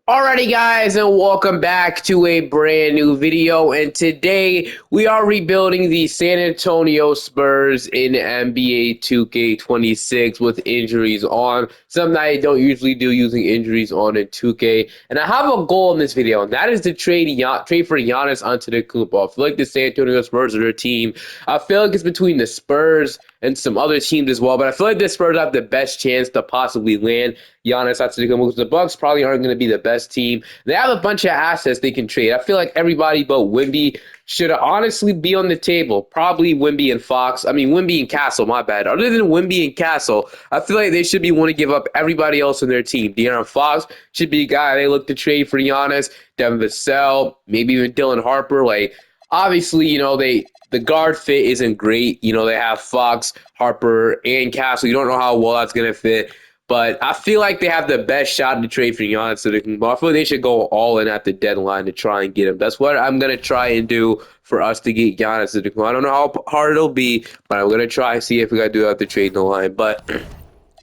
Alrighty guys, and welcome back to a brand new video, and today we are rebuilding the San Antonio Spurs in NBA 2K26 with injuries on, something I don't usually do, using injuries on in 2K. And I have a goal in this video, and that is to trade for Giannis Antetokounmpo. I feel like the San Antonio Spurs are their team. I feel like it's between the Spurs and some other teams as well, but I feel like the Spurs have the best chance to possibly land Giannis Antetokounmpo, because the Bucks probably aren't going to be the best team. They have a bunch of assets they can trade. I feel like everybody but Wemby should honestly be on the table. Probably Wemby and Fox. I mean, Wemby and Castle, my bad. Other than Wemby and Castle, I feel like they should be wanting to give up everybody else on their team. De'Aaron Fox should be a guy they look to trade for Giannis. Devin Vassell, maybe even Dylan Harper. Like, obviously, the guard fit isn't great. They have Fox, Harper, and Castle. You don't know how well that's going to fit. But I feel like they have the best shot to trade for Giannis. So I feel like they should go all in at the deadline to try and get him. That's what I'm going to try and do for us to get Giannis. I don't know how hard it'll be, but I'm going to try and see if we got to do it at the trade line. But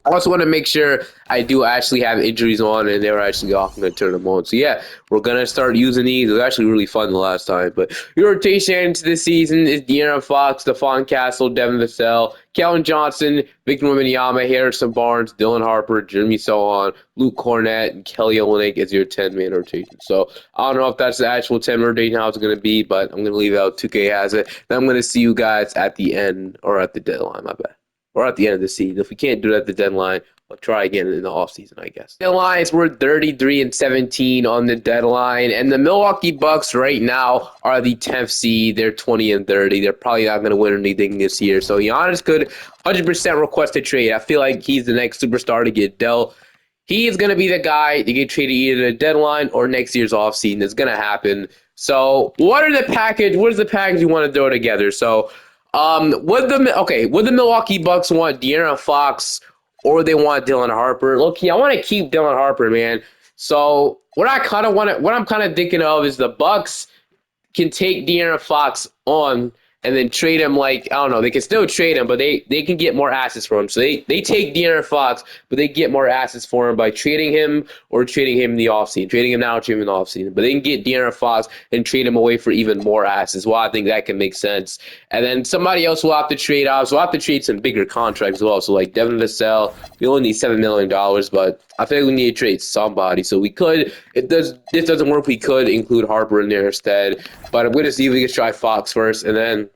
I also want to make sure I do actually have injuries on and they're actually off. I'm going to turn them on. So, yeah, we're going to start using these. It was actually really fun the last time. But your rotation into the season is De'Aaron Fox, Stephon Castle, Devin Vassell, Kellen Johnson, Victor Wembanyama, Harrison Barnes, Dylan Harper, Jeremy Sohan, Luke Cornett, and Kelly Olynyk as your 10-man rotation. So, I don't know if that's the actual 10-man rotation, how it's going to be, but I'm going to leave it out. 2K has it. Then I'm going to see you guys at the end or at the deadline, my bad, or at the end of the season. If we can't do it at the deadline, we'll try again in the offseason, I guess. The Lions were 33-17 on the deadline, and the Milwaukee Bucks right now are the 10th seed. They're 20-30. They're probably not going to win anything this year. So Giannis could 100% request a trade. I feel like he's the next superstar to get dealt. He is going to be the guy to get traded either the deadline or next year's offseason. It's going to happen. So what is the package you want to throw together? So would the Milwaukee Bucks want De'Aaron Fox or they want Dylan Harper? Look, I want to keep Dylan Harper, man. So what I'm kind of thinking of is the Bucks can take De'Aaron Fox on and then trade him. Like, I don't know, they can still trade him, but they can get more assets for him. So they take De'Aaron Fox, but they get more assets for him by trading him or trading him in the offseason. Trading him now or trading him in the offseason. But they can get De'Aaron Fox and trade him away for even more assets. Well, I think that can make sense. And then somebody else will have to trade off. So we'll have to trade some bigger contracts as well. So like Devin Vassell, we only need $7 million, but I think we need to trade somebody. So we could, if this doesn't work, we could include Harper in there instead. But I'm going to see if we can try Fox first. And then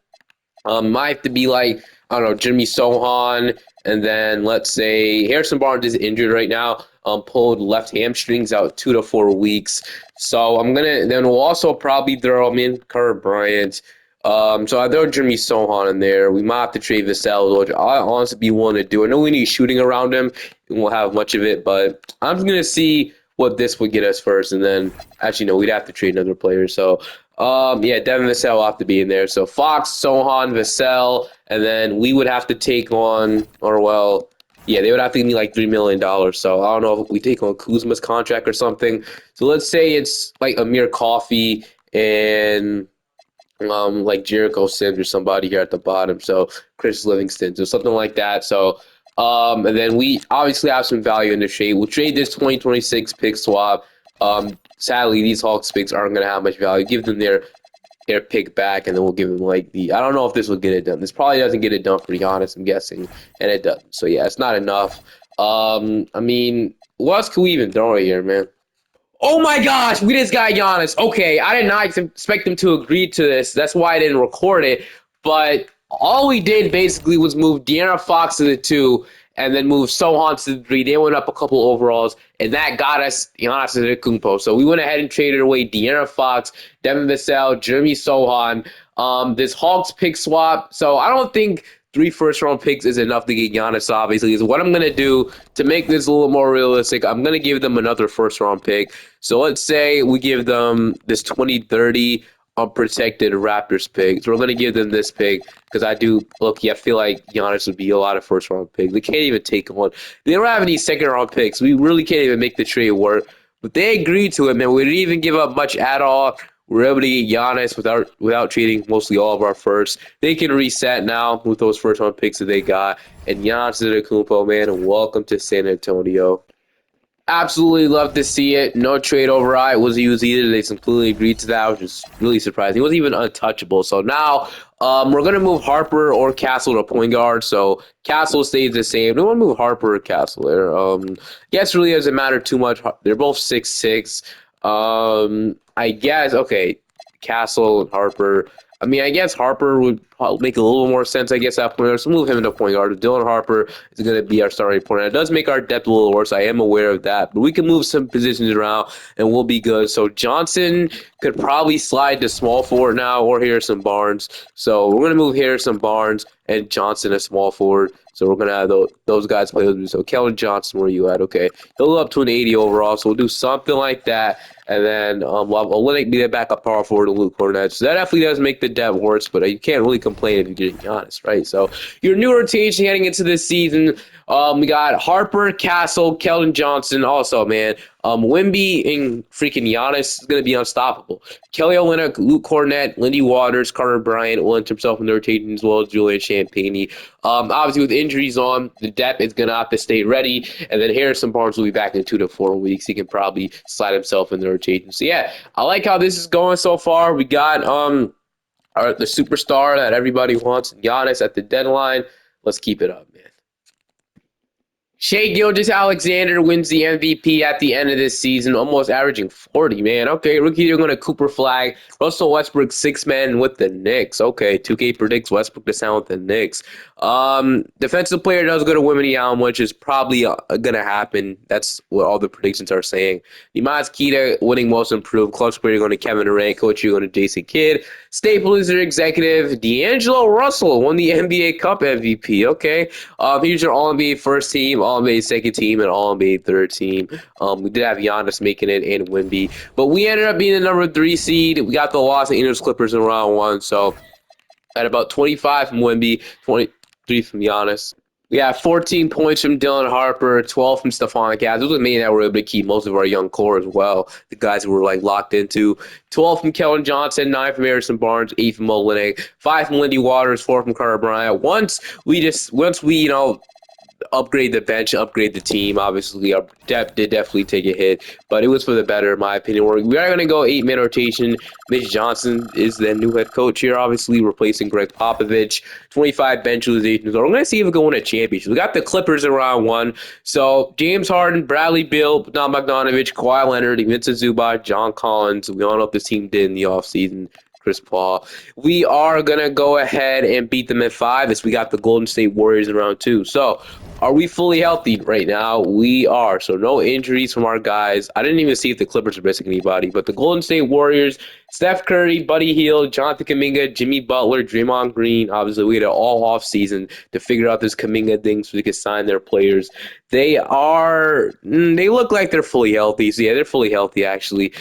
might have to be like, I don't know, Jimmy Sohan. And then let's say Harrison Barnes is injured right now. Pulled left hamstrings out 2 to 4 weeks. So then we'll also probably throw him in Kurt Bryant. So I throw Jimmy Sohan in there. We might have to trade Vassell, which I honestly be willing to do. I know we need shooting around him. We won't have much of it, but I'm just going to see what this would get us first. And then, actually, no, we'd have to trade another player. So, yeah, Devin Vassell will have to be in there. So Fox, Sohan, Vassell, and then we would have to take on, or well, yeah, they would have to give me like $3 million. So I don't know if we take on Kuzma's contract or something. So let's say it's like Amir Coffey and like Jericho Sims or somebody here at the bottom. So Chris Livingston, so something like that. So and then we obviously have some value in the trade. We'll trade this 2026 pick swap. Sadly, these Hawks picks aren't going to have much value. Give them their pick back, and then we'll give them like I don't know if this will get it done. This probably doesn't get it done, for be honest, I'm guessing, and it doesn't. So yeah, it's not enough. I mean, what else can we even throw right here, man? Oh my gosh, we just got Giannis. Okay, I did not expect him to agree to this. That's why I didn't record it. But all we did basically was move De'Aaron Fox to the 2 and then move Sohan to the 3. They went up a couple overalls, and that got us Giannis Antetokounmpo. So we went ahead and traded away De'Aaron Fox, Devin Vassell, Jeremy Sohan. This Hawks pick swap. So I don't think 3 first-round picks is enough to get Giannis, obviously. Is what I'm going to do to make this a little more realistic. I'm going to give them another first-round pick. So let's say we give them this 2030 unprotected Raptors pick. So we're going to give them this pick because I feel like Giannis would be a lot of first-round picks. They can't even take one. They don't have any second-round picks. We really can't even make the trade work. But they agreed to it, man. We didn't even give up much at all. We're able to get Giannis without trading mostly all of our firsts. They can reset now with those first-round picks that they got. And Giannis Antetokounmpo, man, welcome to San Antonio. Absolutely love to see it. No trade override was used either. They completely agreed to that, which is really surprising. He wasn't even untouchable. So now we're going to move Harper or Castle to point guard. So Castle stays the same. We want to move Harper or Castle there. Guess really doesn't matter too much. They're both 6'6". I guess, okay, Castle and Harper. I mean, I guess Harper would probably make a little more sense, I guess, at point guard. So move him into point guard. Dylan Harper is going to be our starting point guard. It does make our depth a little worse. I am aware of that. But we can move some positions around, and we'll be good. So Johnson could probably slide to small forward now, or Harrison Barnes. So we're going to move Harrison Barnes and Johnson as small forward. So we're going to have those guys play with me. So Kellen Johnson, where are you at? Okay. He'll go up to an 80 overall. So we'll do something like that. And then we'll have Olynyk be the backup power forward to Luke Cornett. So that definitely does make the depth worse, but you can't really complain if you get Giannis, right? So your new rotation heading into this season, we got Harper, Castle, Keldon Johnson. Also, man, Wemby and freaking Giannis is going to be unstoppable. Kelly Olynyk, Luke Cornett, Lindy Waters, Carter Bryant will enter himself in the rotation as well as Julian Champagnie. Obviously, with injuries on, the depth is going to have to stay ready. And then Harrison Barnes will be back in 2 to 4 weeks. He can probably slide himself in the rotation. So, yeah, I like how this is going so far. We got the superstar that everybody wants, Giannis, at the deadline. Let's keep it up, man. Shai Gilgeous-Alexander wins the MVP at the end of this season, almost averaging 40, man. Okay, rookie, you're going to Cooper Flag. Russell Westbrook, 6-man with the Knicks. Okay, 2K predicts Westbrook to sign with the Knicks. Defensive player does go to Wemby Allen, which is probably going to happen. That's what all the predictions are saying. Nemaz Keita winning most improved. Clutch player going to Kevin Durant. Coach, you're going to Jason Kidd. Staples executive. D'Angelo Russell won the NBA Cup MVP. Okay. Here's your All-NBA first team, All-NBA second team, and All-NBA third team. We did have Giannis making it and Wemby. But we ended up being the number 3 seed. We got the Los Angeles Clippers in round 1. So at about 25 from Wemby, 23 from Giannis. We have 14 points from Dylan Harper, 12 from Stephon Gaz. It was amazing that we were able to keep most of our young core as well. The guys who were like locked into. 12 from Kellen Johnson, 9 from Harrison Barnes, 8 from Olynyk, 5 from Lindy Waters, 4 from Carter Bryant. Once we upgrade the bench, upgrade the team. Obviously, our depth did definitely take a hit, but it was for the better, in my opinion. We are going to go 8-man rotation. Mitch Johnson is the new head coach here, obviously, replacing Greg Popovich. 25 bench utilizations. We're going to see if we can win a championship. We got the Clippers in round 1. So, James Harden, Bradley Beal, Don Bogdanovich, Kawhi Leonard, Vincent Zubac, John Collins. We all know what this team did in the offseason. Chris Paul. We are going to go ahead and beat them at 5 as we got the Golden State Warriors in round 2. So, are we fully healthy right now? We are. So, no injuries from our guys. I didn't even see if the Clippers are missing anybody, but the Golden State Warriors, Steph Curry, Buddy Hield, Jonathan Kuminga, Jimmy Butler, Draymond Green. Obviously, we had it all off season to figure out this Kuminga thing so we could sign their players. They look like they're fully healthy. So, yeah, they're fully healthy, actually.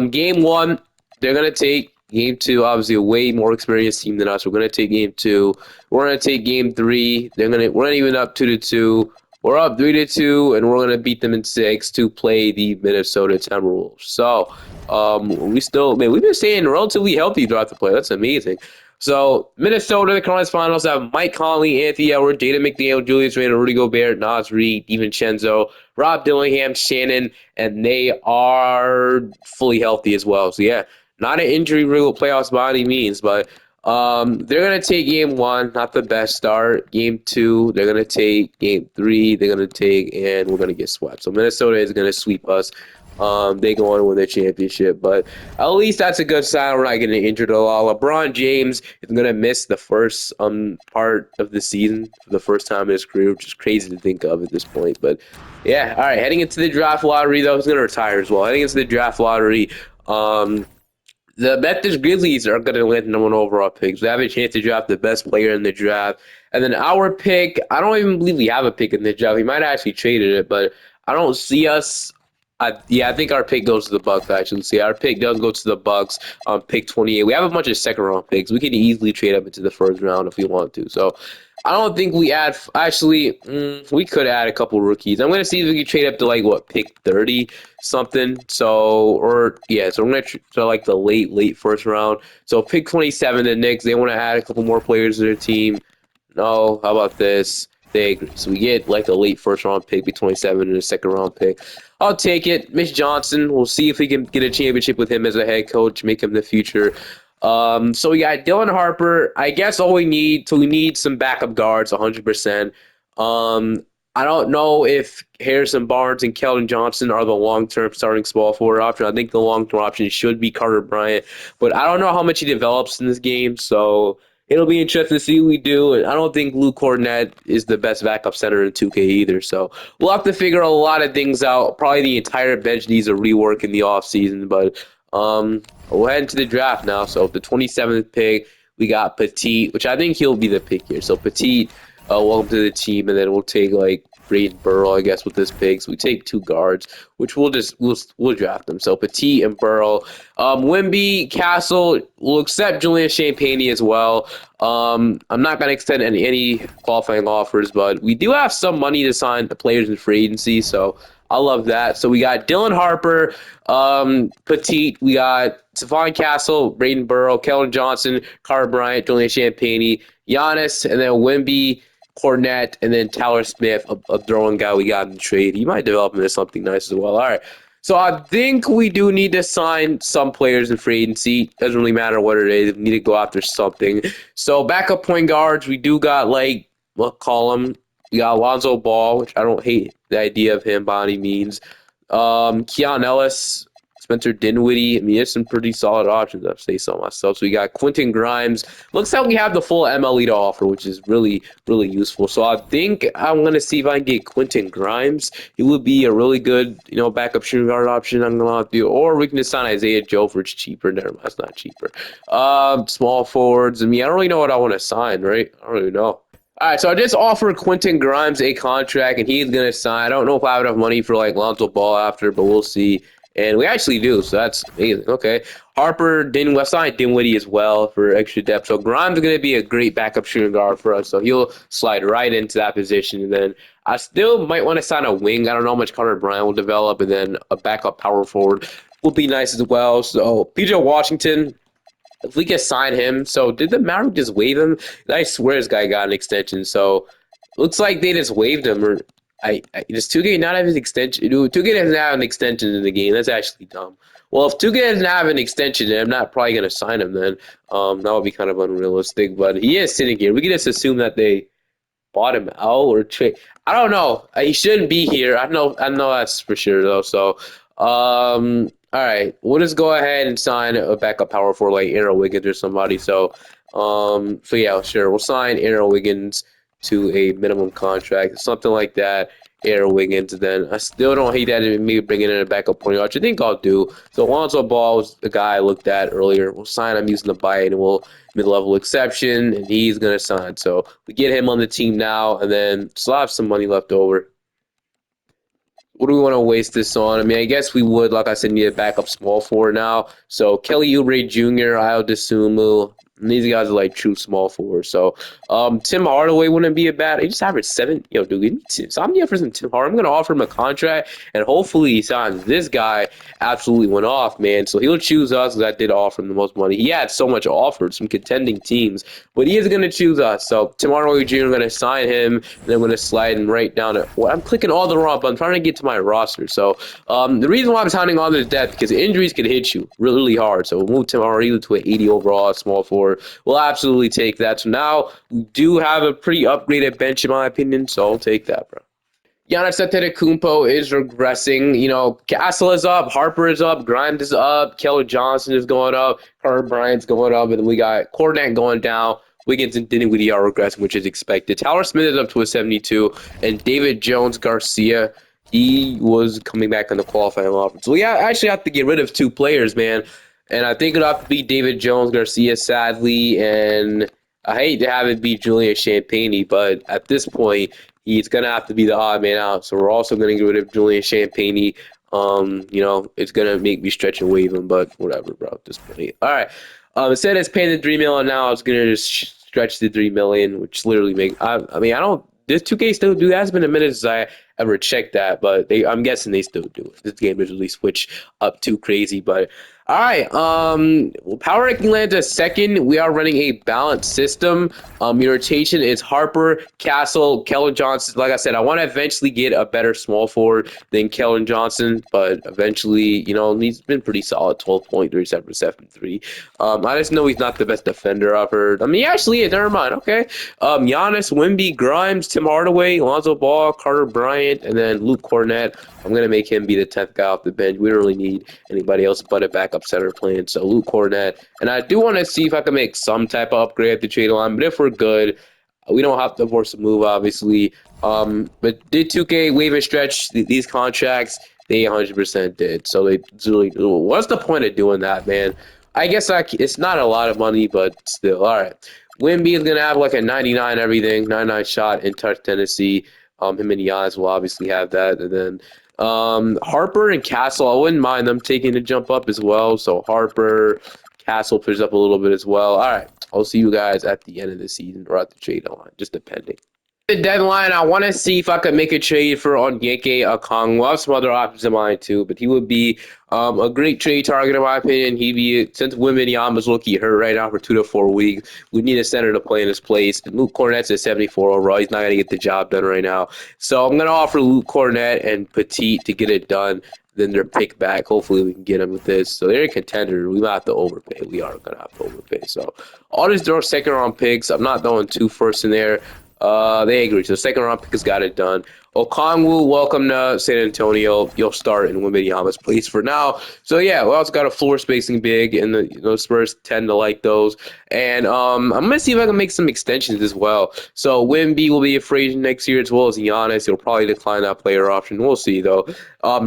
Game 1, they're going to take Game 2, obviously a way more experienced team than us. We're going to take Game 2. We're going to take Game 3. We're not even up 2-2. We're up 3-2, and we're going to beat them in 6 to play the Minnesota Timberwolves. So, we've been staying relatively healthy throughout the play. That's amazing. So, Minnesota, the conference finals have Mike Conley, Anthony Edwards, Jaden McDaniel, Julius Randle, Rudy Gobert, Naz Reid, DiVincenzo, Rob Dillingham, Shannon, and they are fully healthy as well. So, yeah. Not an injury-riddled playoffs by any means, but they're going to take Game 1, not the best start. Game 2, they're going to take. Game 3, they're going to take, and we're going to get swept. So Minnesota is going to sweep us. They go on to win their championship, but at least that's a good sign. We're not getting injured at all. LeBron James is going to miss the first part of the season for the first time in his career, which is crazy to think of at this point. But yeah, all right. Heading into the draft lottery, though, he's going to retire as well. Heading into the draft lottery, the Memphis Grizzlies are going to win the number 1 overall pick. So they have a chance to draft the best player in the draft. And then our pick, I don't even believe we have a pick in the draft. We might have actually traded it, but I don't see us. I think our pick goes to the Bucks. Actually, see, our pick does go to the Bucks on pick 28. We have a bunch of second-round picks. We can easily trade up into the first round if we want to. So I don't think we add. Actually, we could add a couple rookies. I'm going to see if we can trade up to pick 30 something. So we're going to like the late first round. So pick 27, the Knicks. They want to add a couple more players to their team. No, how about this? They agree. So we get like a late first round pick, be 27 and a second round pick. I'll take it. Mitch Johnson. We'll see if we can get a championship with him as a head coach, make him the future. So we got Dylan Harper. I guess all we need, so we need some backup guards, 100%. Um, I don't know if Harrison Barnes and Keldon Johnson are the long-term starting small forward option. I think the long-term option should be Carter Bryant, but I don't know how much he develops in this game, so it'll be interesting to see what we do. And I don't think Luke Cornett is the best backup center in 2K either, so we'll have to figure a lot of things out. Probably the entire bench needs a rework in the offseason, but we'll head into the draft now. So the 27th pick, we got Petit, which I think he'll be the pick here. So Petit, welcome to the team, and then we'll take like Braden Burrow, I guess, with this pick. So we take two guards, which we'll draft them. So Petit and Burrow. Wimby, Castle, we'll accept Julian Champagny as well. I'm not gonna extend any qualifying offers, but we do have some money to sign the players in free agency, so I love that. So we got Dylan Harper, Petit, we got Stephon Castle, Braden Burrow, Kellen Johnson, Carter Bryant, Julian Champagny, Giannis, and then Wimby, Cornette, and then Tyler Smith, a throwing guy we got in the trade. He might develop into something nice as well. All right. So I think we do need to sign some players in free agency. Doesn't really matter what it is. We need to go after something. So backup point guards, we do got like what column? We got Alonzo Ball, which I don't hate the idea of him by any means. Keon Ellis, Spencer Dinwiddie. I mean, there's some pretty solid options, I'd say so myself. So we got Quentin Grimes. Looks like we have the full MLE to offer, which is really, really useful. So I think I'm going to see if I can get Quentin Grimes. He would be a really good, backup shooting guard option. I'm going to do, or we can just sign Isaiah Joe for cheaper. Never mind, it's not cheaper. Small forwards. I mean, I don't really know what I want to sign, right? I don't really know. All right, so I just offered Quentin Grimes a contract, and he's going to sign. I don't know if I have enough money for, like, Lonzo Ball after, but we'll see. And we actually do, so that's amazing. Okay. Harper, Dinwiddie, I signed Dinwiddie as well for extra depth. So Grimes is going to be a great backup shooting guard for us, so he'll slide right into that position. And then I still might want to sign a wing. I don't know how much Carter Bryant will develop, and then a backup power forward will be nice as well. So PJ Washington, if we can sign him. So did the Mavericks just waive him? I swear this guy got an extension. So looks like they just waived him. Or does 2K not have his extension? 2K doesn't have an extension in the game. That's actually dumb. Well, if 2K doesn't have an extension, then I'm not probably gonna sign him. Then that would be kind of unrealistic. But he is sitting here. We can just assume that they bought him out or trade. I don't know. He shouldn't be here. I know that's for sure though. So, all right, we'll just go ahead and sign a backup power for like Aaron Wiggins or somebody. So yeah, sure, we'll sign Aaron Wiggins to a minimum contract, something like that. Aaron Wiggins. Then I still don't hate that me bringing in a backup point guard. I think I'll do. So Alonzo Ball was the guy I looked at earlier. We'll sign him using the buy and we'll mid-level exception, and he's going to sign. So we get him on the team now, and then still have some money left over. What do we want to waste this on? I mean, I guess we would, like I said, need a backup small forward now. So Kelly Oubre Jr., Ayo Dosunmu, these guys are like true small forwards. So Tim Hardaway wouldn't be a bad. He just averaged 7. Dude, sign me up for some Tim Hardaway. I'm gonna offer him a contract, and hopefully he signs. This guy absolutely went off, man. So he'll choose us because I did offer him the most money. He had so much offered, some contending teams, but he is gonna choose us. So Tim Hardaway Jr. I'm gonna sign him, and then I'm gonna slide him right down. Well, I'm clicking all the wrong buttons. I'm trying to get to my roster. So the reason why I'm signing on is depth because injuries could hit you really, really hard. So we'll move Tim Hardaway to an 80 overall small forward. We'll absolutely take that. So now we do have a pretty upgraded bench, in my opinion. So I'll take that, bro. Giannis Antetokounmpo is regressing. Castle is up, Harper is up, Grimes is up, Keller Johnson is going up, Carter Bryant's going up, and then we got Cornette going down. Wiggins and Dinwiddie are regressing, which is expected. Tyler Smith is up to a 72, and David Jones Garcia, he was coming back on the qualifying offer. So we actually have to get rid of 2 players, man. And I think it'll have to be David Jones Garcia, sadly, and I hate to have it be Julian Champagny, but at this point, he's going to have to be the odd man out. So we're also going to get rid of Julian Champagny. It's going to make me stretch and waive him, but whatever, bro, at this point. All right. Instead of paying the $3 million now, I was going to just stretch the $3 million, which literally make. I mean, I don't. This 2K still do that. It's been a minute since I ever checked that, but I'm guessing they still do it. This game doesn't really switch up too crazy, but all right. Power ranking lands at second. We are running a balanced system. Your rotation is Harper, Castle, Kellen Johnson. Like I said, I want to eventually get a better small forward than Kellen Johnson, but eventually, he's been pretty solid, 12.37% from three. I just know he's not the best defender I've heard. I mean, he actually is. Never mind. Okay. Giannis, Wemby, Grimes, Tim Hardaway, Lonzo Ball, Carter Bryant, and then Luke Cornett. I'm gonna make him be the 10th guy off the bench. We don't really need anybody else but a backup center playing. So Luke Cornett, and I do want to see if I can make some type of upgrade at the trade line. But if we're good, we don't have to force a move, obviously. But did 2K waive and stretch these contracts? They 100% did. So they really. What's the point of doing that, man? I guess it's not a lot of money, but still. All right. Wemby is gonna have like a 99 everything, 99 shot in touch Tennessee. Him and Giannis will obviously have that, and then Harper and Castle, I wouldn't mind them taking a jump up as well. So Harper, Castle pushes up a little bit as well. All right, I'll see you guys at the end of the season or at the trade line, just depending. The deadline, I want to see if I could make a trade for Onyeka Okongwu. I have some other options in mind too, but he would be a great trade target in my opinion. He'd be, since Wembanyama's low-key hurt right now for 2 to 4 weeks, we need a center to play in his place. And Luke Cornett's at 74 overall. He's not going to get the job done right now. So I'm going to offer Luke Cornett and Petit to get it done. Then their pick back. Hopefully we can get them with this. So they're a contender. We might have to overpay. We are going to have to overpay. So all these throw second round picks. I'm not throwing 2 firsts in there. They agree. So the second round pick has got it done. Okongwu, welcome to San Antonio. You'll start in Wembanyama's place for now. So yeah, we also got a floor spacing big, and the Spurs tend to like those. And I'm gonna see if I can make some extensions as well. So Wemby will be a free agent next year as well as Giannis. He'll probably decline that player option. We'll see though.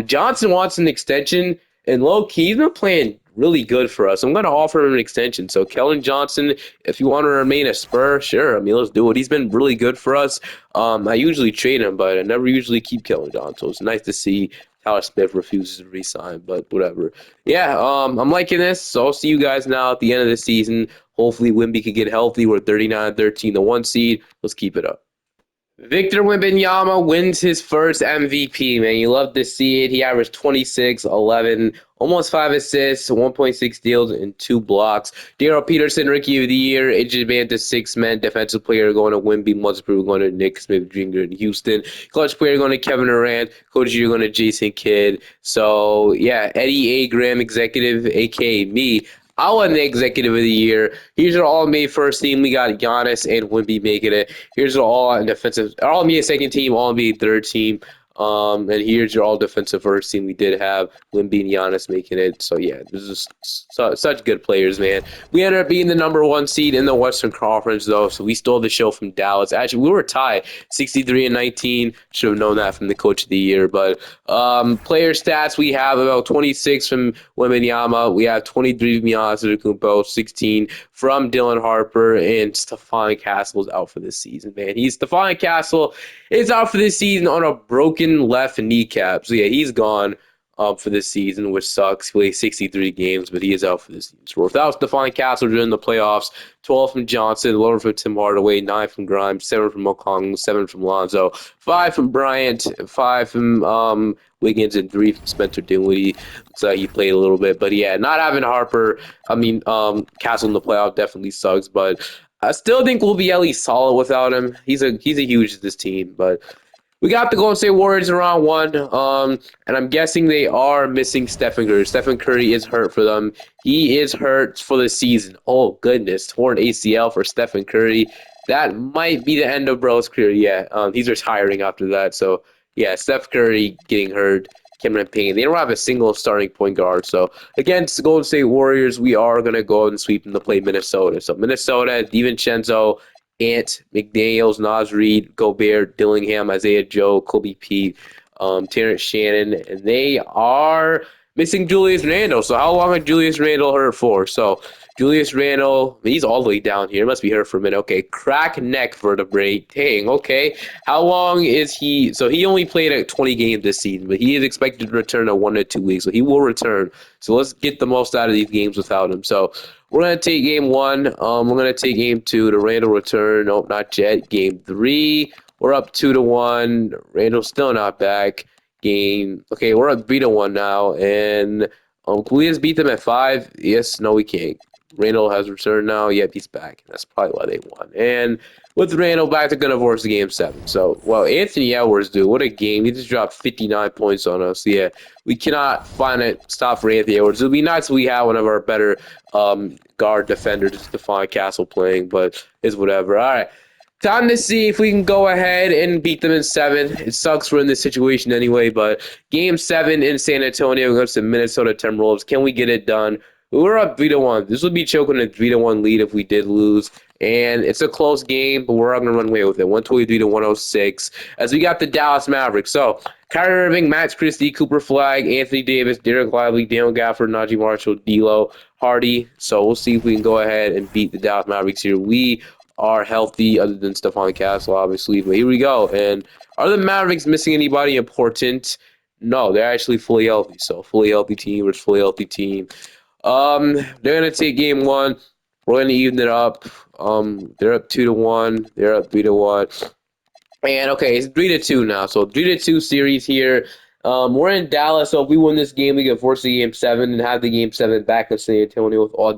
Johnson wants an extension, and low key he's been playing really good for us. I'm going to offer him an extension. So Kellen Johnson, if you want to remain a Spur, sure. I mean, let's do it. He's been really good for us. I usually trade him, but I never usually keep Kellen Johnson. So it's nice to see Tyler Smith refuses to resign, but whatever. Yeah, I'm liking this. So I'll see you guys now at the end of the season. Hopefully Wemby can get healthy. We're 39-13, the 1 seed. Let's keep it up. Victor Wembanyama wins his first MVP, man. You love to see it. He averaged 26, 11, almost 5 assists, 1.6 steals, and 2 blocks. Daryl Peterson, Rookie of the Year. AJ Banta, 6-man defensive player going to Wemby. Musgrove going to Nick Smith Jr. in Houston. Clutch player going to Kevin Durant. Coach of the Year going to Jason Kidd. So, yeah, Eddie A. Graham, executive, a.k.a. me. I won the Executive of the Year. Here's our all-NBA first team. We got Giannis and Wemby making it. Here's our all-NBA second team, all-NBA third team. And here's your all-defensive first team. We did have Wemby and Giannis making it. So, yeah, this is such good players, man. We ended up being the number 1 seed in the Western Conference, though, so we stole the show from Dallas. Actually, we were tied, 63-19. Should have known that from the Coach of the Year. But player stats, we have about 26 from Wembanyama. We have 23 from Giannis Antetokounmpo, 16 from Dylan Harper, and Stephon Castle is out for this season, man. Stephon Castle is out for this season on a broken left kneecap. So, yeah, he's gone for this season, which sucks. He played 63 games, but he is out for this season. So without Stephon Castle during the playoffs, 12 from Johnson, 11 from Tim Hardaway, 9 from Grimes, 7 from Okongwu, 7 from Lonzo, 5 from Bryant, 5 from Wiggins, and 3 from Spencer Dinwiddie. So he played a little bit. But, yeah, not having Harper, Castle in the playoff definitely sucks, but I still think we'll be at least solid without him. He's a huge to this team, but we got the Golden State Warriors in round 1, and I'm guessing they are missing Stephen Curry. Stephen Curry is hurt for them. He is hurt for the season. Oh, goodness. Torn ACL for Stephen Curry. That might be the end of bro's career. Yeah, he's retiring after that. So, yeah, Steph Curry getting hurt. Cameron Payne. They don't have a single starting point guard. So against the Golden State Warriors, we are going to go and sweep them to play Minnesota. So Minnesota, DiVincenzo, Ant, McDaniels, Naz Reid, Gobert, Dillingham, Isaiah Joe, Kobe Pete, Terrence Shannon, and they are missing Julius Randle. So how long is Julius Randle hurt for? So Julius Randle, he's all the way down here. Must be hurt for a minute. Okay, crack neck vertebrae. Dang, okay. How long is he? So he only played at 20 games this season, but he is expected to return in 1 to 2 weeks. So he will return. So let's get the most out of these games without him. So we're going to take game 1. We're going to take game 2. The Randle return. Nope, not yet. Game 3. We're up 2-1. Randall's still not back. Game. Okay, we're up 3-1 now. And can we just beat them at 5? Yes, no, we can't. Randall has returned now. Yep, he's back. That's probably why they won. And with Randall back, they're going to force the game 7. So, well, Anthony Edwards, dude, what a game. He just dropped 59 points on us. Yeah, we cannot find a stop for Anthony Edwards. It would be nice if we had one of our better guard defenders, Stephon Castle, playing, but it's whatever. All right. Time to see if we can go ahead and beat them in 7. It sucks we're in this situation anyway, but Game 7 in San Antonio against the Minnesota Timberwolves. Can we get it done? We're up 3-1. This would be choking a 3-1 lead if we did lose. And it's a close game, but we're not going to run away with it. 123-106 as we got the Dallas Mavericks. So, Kyrie Irving, Max Christie, Cooper Flagg, Anthony Davis, Derek Lively, Daniel Gafford, Najee Marshall, D'Lo, Hardy. So, we'll see if we can go ahead and beat the Dallas Mavericks here. We are healthy other than Stephon Castle, obviously. But here we go. And are the Mavericks missing anybody important? No, they're actually fully healthy. So, fully healthy team versus fully healthy team. They're gonna take game 1. We're gonna even it up. They're up 2-1. They're up 3-1. And okay, it's 3-2 now. So 3-2 series here. We're in Dallas, so if we win this game, we can force the game 7 and have the game 7 back in San Antonio with all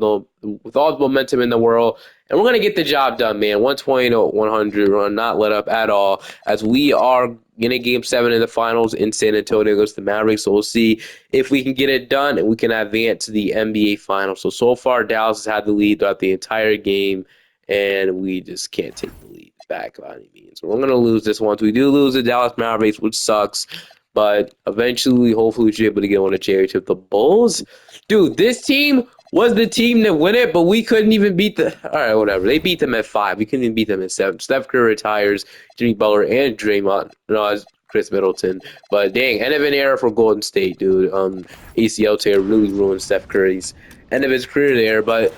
the momentum in the world. And we're gonna get the job done, man. 120-100. We're gonna not let up at all, as we are in a game 7 in the finals in San Antonio against the Mavericks. So we'll see if we can get it done and we can advance to the NBA Finals. So far, Dallas has had the lead throughout the entire game, and we just can't take the lead back by any means. So we're gonna lose this one. We do lose the Dallas Mavericks, which sucks. But eventually, hopefully, we should be able to get on a championship. The Bulls, dude, this team was the team to win it, but we couldn't even beat the. All right, whatever. They beat them at 5. We couldn't even beat them at 7. Steph Curry retires, Jimmy Butler, and Draymond. No, it's Chris Middleton. But dang, end of an era for Golden State, dude. ACL tear really ruined Steph Curry's end of his career there. But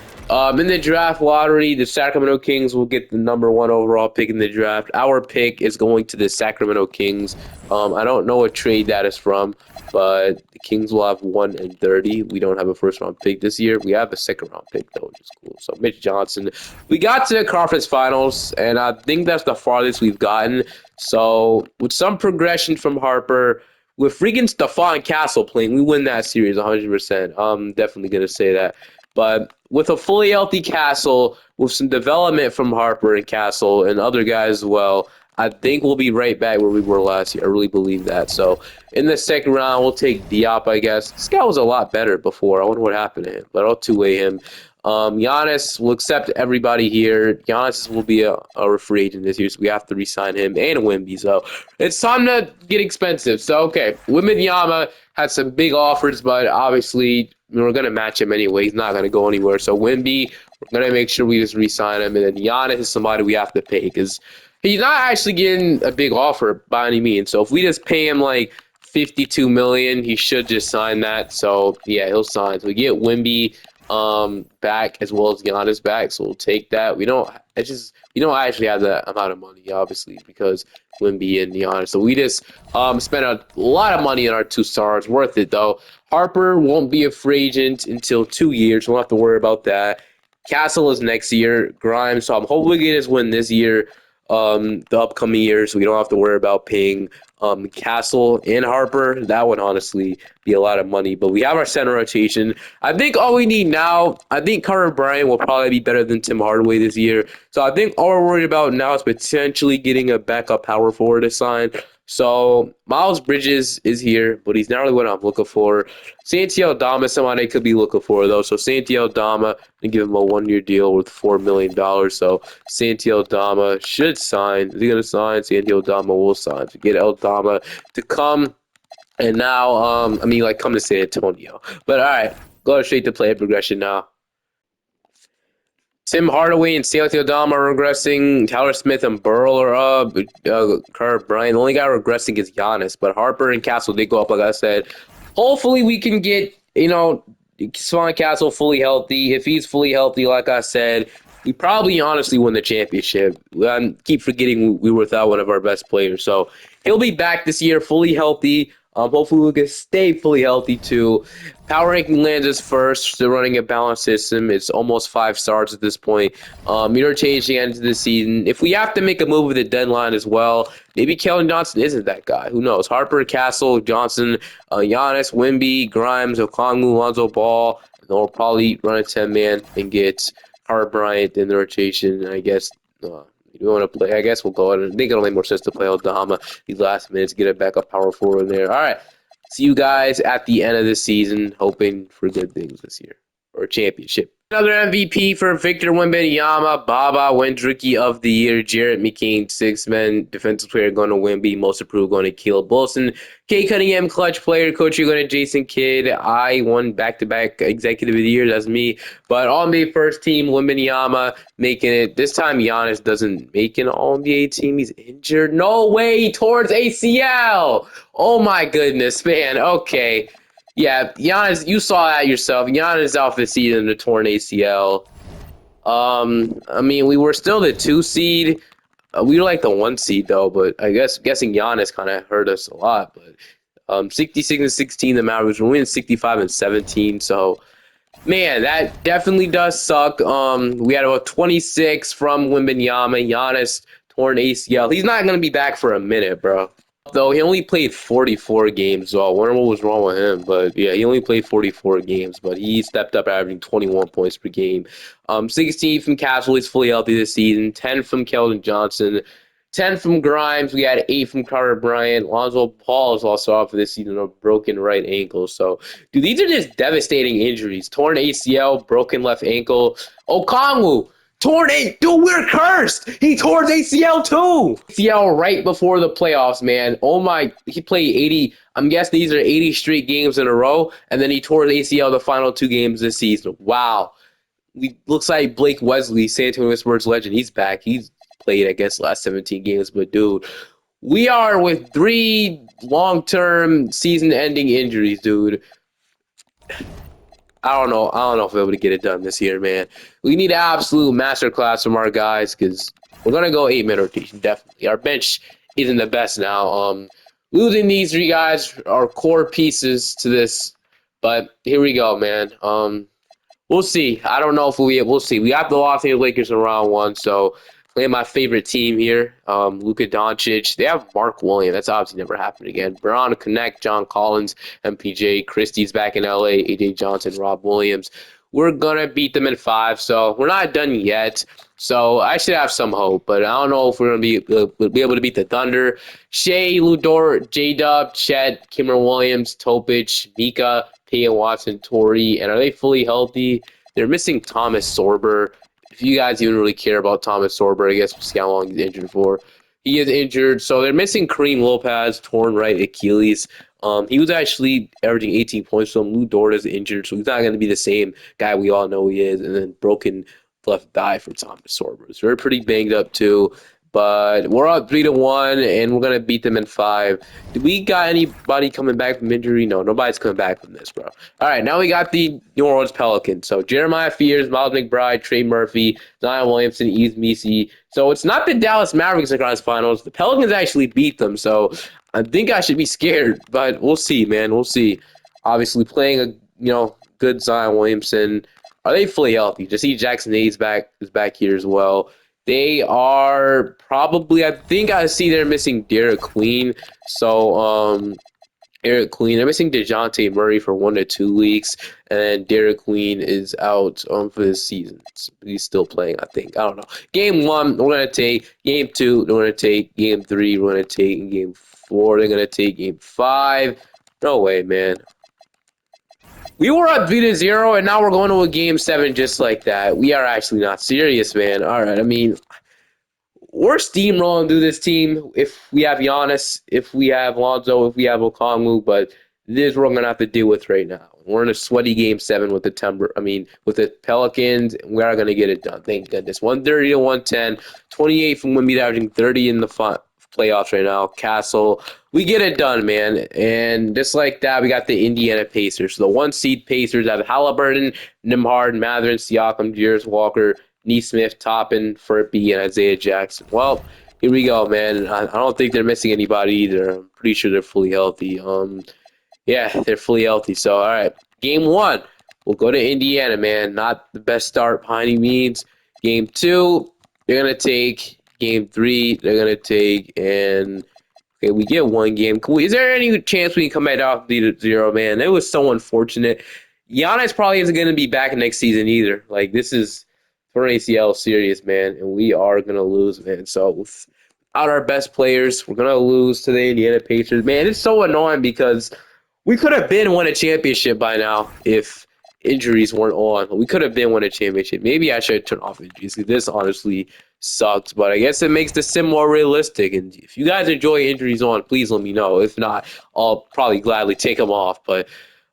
in the draft lottery, the Sacramento Kings will get the number 1 overall pick in the draft. Our pick is going to the Sacramento Kings. I don't know what trade that is from, but the Kings will have 1 and 30. We don't have a first-round pick this year. We have a second-round pick, though, which is cool. So, Mitch Johnson. We got to the conference finals, and I think that's the farthest we've gotten. So, with some progression from Harper, with freaking Stephon Castle playing, we win that series 100%. I'm definitely going to say that. But with a fully healthy Castle, with some development from Harper and Castle and other guys as well, I think we'll be right back where we were last year. I really believe that. So in the second round, we'll take Diop, I guess. This guy was a lot better before. I wonder what happened to him. But I'll two-way him. Giannis will accept everybody here. Giannis will be a free agent this year, so we have to re-sign him and Wemby. So it's time to get expensive. So, okay, Wembanyama had some big offers, but obviously we're going to match him anyway. He's not going to go anywhere. So Wemby, we're going to make sure we just re-sign him. And then Giannis is somebody we have to pay because he's not actually getting a big offer by any means. So if we just pay him like $52 million, he should just sign that. So, yeah, he'll sign. So we get Wemby back as well as Giannis back, so we'll take that. We don't actually have that amount of money, obviously, because Wemby and Giannis. So we just spent a lot of money on our 2 stars. Worth it though. Harper won't be a free agent until 2 years. So we'll have to worry about that. Castle is next year. Grimes. So I'm hoping we get his win this year. The upcoming year, so we don't have to worry about paying Castle and Harper. That would honestly be a lot of money. But we have our center rotation. I think all we need now, I think Carter Bryant will probably be better than Tim Hardaway this year. So I think all we're worried about now is potentially getting a backup power forward to sign. So Miles Bridges is here, but he's not really what I'm looking for. Santi Aldama is somebody I could be looking for, though. So Santi Aldama, and give him a 1-year deal worth $4 million. So Santi Aldama should sign. Is he going to sign? Santi Aldama will sign. To get Aldama to come, and now, come to San Antonio. But all right, go straight to player progression now. Tim Hardaway and Santi Aldama are regressing. Tyler Smith and Burrell are up. Carter Bryant. The only guy regressing is Giannis. But Harper and Castle, they go up, like I said. Hopefully we can get, Stephon Castle fully healthy. If he's fully healthy, like I said, we probably honestly win the championship. I keep forgetting we were without one of our best players. So he'll be back this year, fully healthy. Hopefully we can stay fully healthy too. Power ranking lands us first. They're running a balanced system. It's almost 5 stars at this point. Interchanging end of the season. If we have to make a move with the deadline as well, maybe Keldon Johnson isn't that guy. Who knows? Harper, Castle, Johnson, Giannis, Wimby, Grimes, Okongwu, Lonzo Ball. And they'll probably run a 10-man and get Hart Bryant in the rotation. And I guess we want to play. I guess we'll go ahead. I think it'll make more sense to play Aldama these last minutes, get a backup power forward in there. All right. See you guys at the end of the season, hoping for good things this year or a championship. Another MVP for Victor Wembanyama. Baba wins Rookie of the Year. Jarrett McCain, 6-man defensive player, going to Wemby. Most improved, going to Caleb Wilson. K Cunningham, clutch player. Coach, you're going to Jason Kidd. I won back-to-back executive of the year. That's me. But All-NBA first team, Wembanyama making it. This time, Giannis doesn't make an All-NBA team. He's injured. No way. Towards ACL. Oh, my goodness, man. Okay. Yeah, Giannis, you saw that yourself. Giannis out for the season, the torn ACL. I mean, we were still the 2 seed. We were like the 1 seed though, but I guessing Giannis kind of hurt us a lot. But 66-16, the Mavericks were winning 65-17. So man, that definitely does suck. We had about 26 from Wembanyama. Giannis torn ACL. He's not gonna be back for a minute, bro. Though he only played 44 games, so I wonder what was wrong with him. But yeah, he only played 44 games, but he stepped up, averaging 21 points per game. 16 from Castle, he's fully healthy this season. 10 from Keldon Johnson. 10 from Grimes. We had 8 from Carter Bryant. Lonzo Ball is also off for this season, a broken right ankle. So, dude, these are just devastating injuries. Torn ACL, broken left ankle. Okongwu. Torn A, dude, we're cursed. He tore his ACL too. ACL right before the playoffs, man. Oh my, he played 80. I'm guessing these are 80 straight games in a row, and then he tore the ACL the final 2 games this season. Wow. Looks like Blake Wesley, San Antonio Spurs legend. He's back. He's played, I guess, last 17 games. But dude, we are with 3 long-term season-ending injuries, dude. I don't know. I don't know if we'll be able to get it done this year, man. We need an absolute masterclass from our guys because we're gonna go 8-man rotation, definitely. Our bench isn't the best now. Losing these 3 guys are core pieces to this, but here we go, man. We'll see. I don't know if we'll see. We got the Los Angeles Lakers in round 1, so playing my favorite team here, Luka Doncic. They have Mark Williams. That's obviously never happened again. Brown, Connect, John Collins, MPJ, Christie's back in LA, AJ Johnson, Rob Williams. We're gonna beat them in 5, so we're not done yet. So I should have some hope, but I don't know if we're gonna be able to beat the Thunder. Shea, Ludor, J-Dub, Chet, Kimmer Williams, Topic, Mika, Peyton Watson, Torrey, and are they fully healthy? They're missing Thomas Sorber. If you guys even really care about Thomas Sorber, I guess we'll see how long he's injured for. He is injured, so they're missing Kareem Lopez, torn right Achilles. He was actually averaging 18 points, so Lou Dort is injured, so he's not going to be the same guy we all know he is. And then broken left thigh for Thomas Sorber. So they're pretty banged up too. But we're up 3-1, and we're gonna beat them in 5. Do we got anybody coming back from injury? No, nobody's coming back from this, bro. All right, now we got the New Orleans Pelicans. So Jeremiah Fears, Miles McBride, Trey Murphy, Zion Williamson, Yves Missi. So it's not the Dallas Mavericks across finals. The Pelicans actually beat them. So I think I should be scared, but we'll see, man. We'll see. Obviously, playing a good Zion Williamson. Are they fully healthy? Just see Jackson Hayes is back here as well. They are probably, I think I see they're missing Derek Queen. So, Derek Queen, they're missing DeJounte Murray for 1 to 2 weeks. And Derek Queen is out for this season. So he's still playing, I think. I don't know. Game 1, we're going to take. Game 2, we're going to take. Game 3, we're going to take. And Game 4, they're going to take. Game 5. No way, man. We were up 3-0, and now we're going to a game 7 just like that. We are actually not serious, man. All right, I mean, we're steamrolling through this team if we have Giannis, if we have Lonzo, if we have Okongwu, but this is what we're going to have to deal with right now. We're in a sweaty game 7 with with the Pelicans. We are going to get it done. Thank goodness. 130 to 110, 28 from Wemby, averaging 30 in the playoffs right now. Castle, we get it done, man. And just like that, we got the Indiana Pacers. So the 1 seed Pacers have Halliburton, Nembhard, Mathurin, Siakam, Darius Walker, Neesmith, Toppin, Furby, and Isaiah Jackson. Well, Here we go, man. I don't think they're missing anybody either. I'm pretty sure they're fully healthy. Yeah, they're fully healthy. So, all right, game one, we'll go to Indiana, man. Not the best start by any means. Game two, they're gonna take. Game three, they're gonna take. And okay, we get one game. Is there any chance we can come back off 0, man? It was so unfortunate. Giannis probably isn't gonna be back next season either. Like this is for an ACL serious, man, and we are gonna lose, man. So without our best players, we're gonna lose to the Indiana Pacers, man. It's so annoying because we could have been won a championship by now if injuries weren't on. We could have been won a championship. Maybe I should turn off injuries. This honestly sucks, but I guess it makes the sim more realistic. And if you guys enjoy injuries on, please let me know. If not, I'll probably gladly take them off. But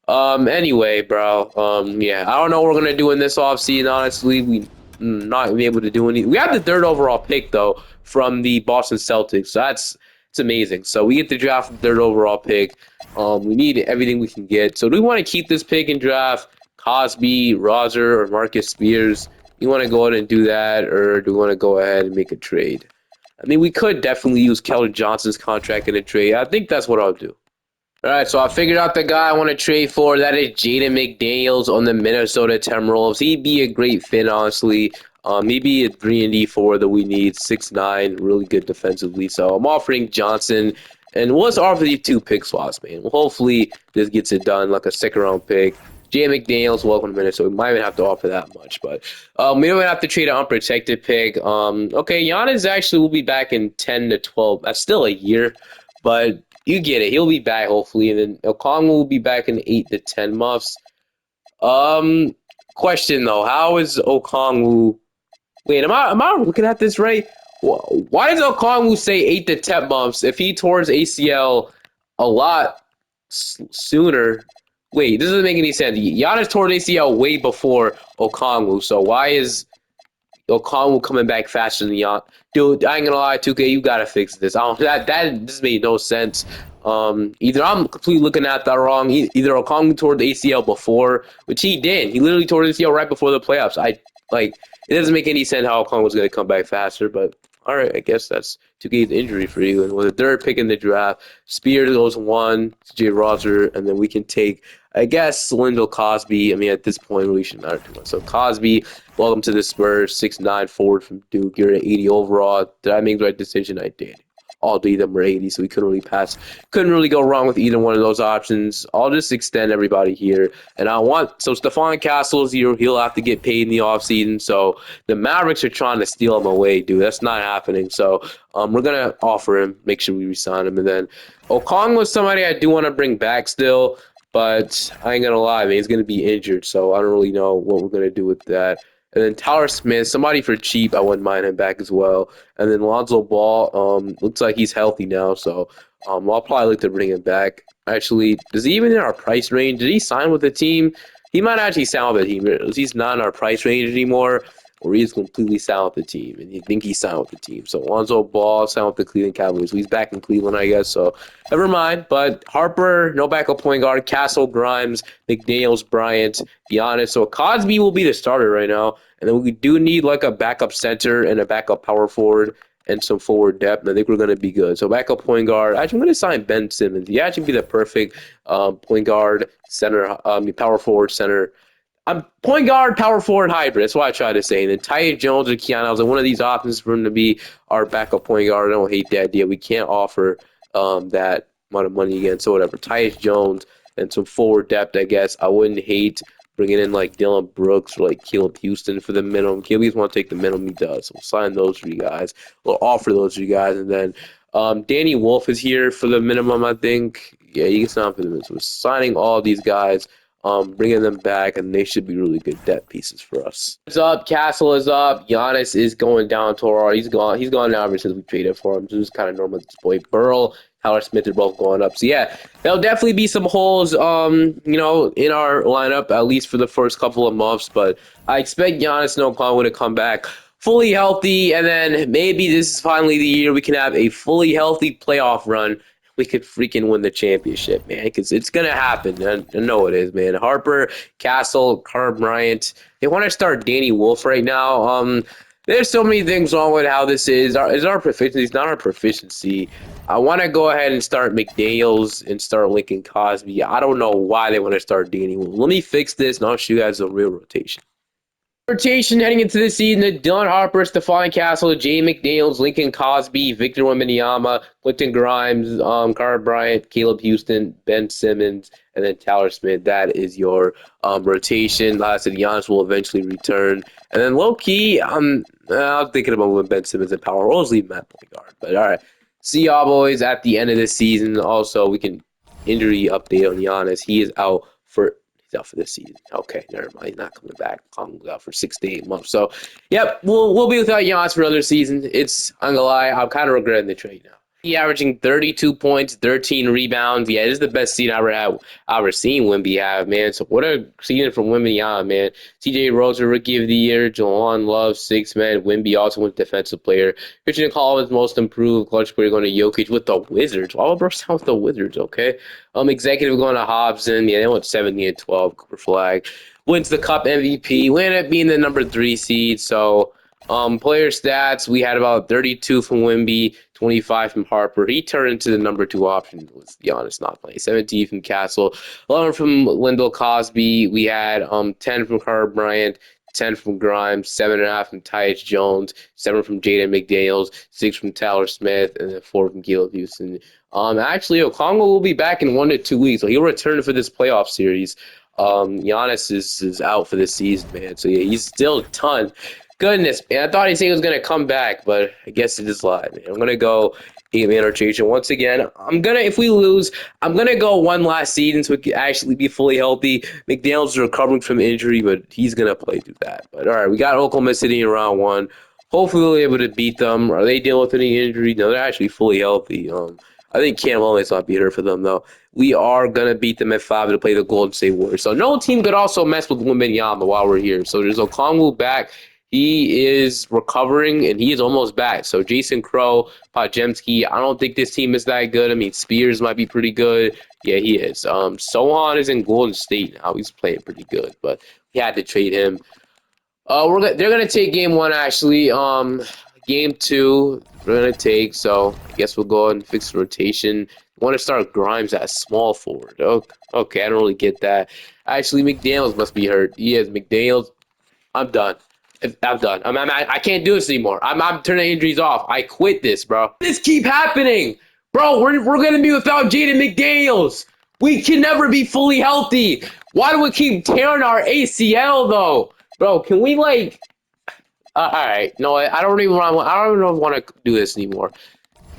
anyway, bro. Yeah, I don't know what we're gonna do in this offseason. Honestly, we not gonna be able to do anything. We have the third overall pick though from the Boston Celtics. So that's it's amazing. So we get to draft the third overall pick. We need everything we can get. So do we want to keep this pick and draft Cosby, Roger, or Marcus Spears? You want to go ahead and do that, or do we want to go ahead and make a trade? I mean, we could definitely use Keldon Johnson's contract in a trade. I think that's what I'll do. All right, so I figured out the guy I want to trade for. That is Jaden McDaniels on the Minnesota Timberwolves. He'd be a great fit, honestly. He'd be a 3-and-D 4 that we need, 6'9", really good defensively. So I'm offering Johnson, and we'll just offer these 2 pick slots, man. Well, hopefully this gets it done, like a second-round pick. Jaden McDaniels, welcome to Minnesota. We might even have to offer that much, but we don't have to trade an unprotected pick. Okay, Giannis actually will be back in 10 to 12. That's still a year, but you get it. He'll be back hopefully, and then Okongwu will be back in 8 to 10 months. Question though, how is Okongwu? Wait, am I looking at this right? Why does Okongwu say 8 to 10 months if he tore his ACL a lot sooner? Wait, this doesn't make any sense. Giannis tore his ACL way before Okongwu, so why is Okongwu coming back faster than Giannis? Dude, I ain't gonna lie, 2K, you gotta fix this. I don't that just made no sense. Either I'm completely looking at that wrong. Either Okongwu tore the ACL before, which he did. He literally tore the ACL right before the playoffs. It doesn't make any sense how Okongwu was gonna come back faster. But all right, I guess that's 2K's injury for you. And with the third pick in the draft, Spears goes 1, J. Roger, and then we can take, I guess, Lindell Cosby. I mean, at this point, it really shouldn't matter too much. So Cosby, welcome to the Spurs, 6'9" forward from Duke. You're at 80 overall. Did I make the right decision? I did. All three of them were 80, so we couldn't really pass. Couldn't really go wrong with either one of those options. I'll just extend everybody here. And Stephon Castle's here. He'll have to get paid in the offseason. So the Mavericks are trying to steal him away, dude. That's not happening. So we're going to offer him, make sure we resign him. And then Okong was somebody I do want to bring back still. But I ain't going to lie, man. He's going to be injured. So I don't really know what we're going to do with that. And then Tyler Smith, somebody for cheap, I wouldn't mind him back as well. And then Lonzo Ball, looks like he's healthy now, so I'll probably look to bring him back. Actually, is he even in our price range? Did he sign with the team? He might actually sign with the team. He's not in our price range anymore, or he's completely signed with the team, and you think he's signed with the team. So Lonzo Ball signed with the Cleveland Cavaliers. So he's back in Cleveland, I guess. So never mind. But Harper, no backup point guard. Castle, Grimes, McDaniels, Bryant, Giannis. So Cosby will be the starter right now. And then we do need like a backup center and a backup power forward and some forward depth. I think we're going to be good. So backup point guard. Actually, I'm going to sign Ben Simmons. He actually be the perfect point guard, center, power forward, center. I'm point guard, power forward, hybrid. That's what I try to say. And then Tyus Jones or Keanu, I was like, one of these options for him to be our backup point guard. I don't hate the idea. We can't offer that amount of money again. So whatever. Tyus Jones and some forward depth, I guess. I wouldn't hate bringing in like Dylan Brooks or like Caleb Houston for the minimum. Caleb want to take the minimum, he does. So we'll sign those for you guys. We'll offer those for you guys. And then Danny Wolf is here for the minimum, I think. Yeah, you can sign for the minimum. So we're signing all these guys. Bringing them back, and they should be really good depth pieces for us. It's up. Castle is up. Giannis is going down. Torah, he's gone. He's gone now ever since we traded for him. So it's kind of normal at this point. Burl, Tyler Smith are both going up. So yeah, there'll definitely be some holes, in our lineup at least for the first couple of months. But I expect Giannis and Okongwu to come back fully healthy, and then maybe this is finally the year we can have a fully healthy playoff run. We could freaking win the championship, man, because it's going to happen. I know it is, man. Harper, Castle, Carl Bryant. They want to start Danny Wolf right now. There's so many things wrong with how this is. Is our proficiency? It's not our proficiency. I want to go ahead and start McDaniels and start Lincoln Cosby. I don't know why they want to start Danny. Well, let me fix this, and I'll show you guys a real rotation. Rotation heading into the season: Dylan Harper, Stephon Castle, Jay McDaniels, Lincoln Cosby, Victor Wembanyama, Quentin Grimes, Carter Bryant, Caleb Houston, Ben Simmons, and then Tyler Smith. That is your rotation. Like I said, Giannis will eventually return. And then low key, I'm thinking about moving Ben Simmons and power. We'll just leave him at point guard. But all right, see y'all boys at the end of the season. Also, we can injury update on Giannis. He is out for this season. Okay, never mind. He's not coming back. Kong's out for 6 to 8 months. So, yep, we'll be without Giannis for another season. I'm gonna lie, I'm kind of regretting the trade now. He averaging 32 points, 13 rebounds. Yeah, this is the best season I ever seen Wemby have, man. So what a season from Wembanyama, man. TJ Rose, Rookie of the Year. Jawan Love, 6-man. Wemby also wins Defensive Player. Christian Collins, Most Improved. Clutch Player going to Jokic with the Wizards. All bro sound with the Wizards, okay? Executive going to Hobson. Yeah, they went 70 and 12. Cooper Flag wins the Cup MVP. We ended up being the number 3 seed. So, player stats, we had about 32 from Wemby, 25 from Harper. He turned into the number 2 option, was Giannis not playing. 17 from Castle, 11 from Lyndall Cosby. We had 10 from Carter Bryant, 10 from Grimes, 7.5 from Tyus Jones, 7 from Jaden McDaniels, 6 from Tyler Smith, and then 4 from Caleb Houston. Actually, Okongwu will be back in 1 to 2 weeks, so he'll return for this playoff series. Giannis is out for this season, man. So yeah, he's still a ton. Goodness, man. I thought he said he was going to come back, but I guess it just lied, man. I'm going to go 8-man rotation once again. If we lose, I'm going to go one last season so we can actually be fully healthy. McDaniels is recovering from injury, but he's going to play through that. But all right, we got Oklahoma City in round 1. Hopefully we'll be able to beat them. Are they dealing with any injury? No, they're actually fully healthy. I think Cam Lawless might be hurt for them, though. We are going to beat them at 5 to play the Golden State Warriors. So no team could also mess with Wembanyama while we're here. So there's Okongwu back. He is recovering, and he is almost back. So Jason Crow, Podziemski, I don't think this team is that good. I mean, Spears might be pretty good. Yeah, he is. Sohan is in Golden State now. He's playing pretty good, but we had to trade him. They're gonna take game 1 actually. Game 2 we're gonna take. So I guess we'll go ahead and fix the rotation. Want to start Grimes at small forward? Okay, I don't really get that. Actually, McDaniels must be hurt. He is. McDaniels. I'm done. I'm done. I can't do this anymore. I'm turning injuries off. I quit this, bro. This keep happening, bro. We're gonna be without Jaden McDaniels. We can never be fully healthy. Why do we keep tearing our ACL though, bro? Can we like? All right, no, I don't even want to do this anymore.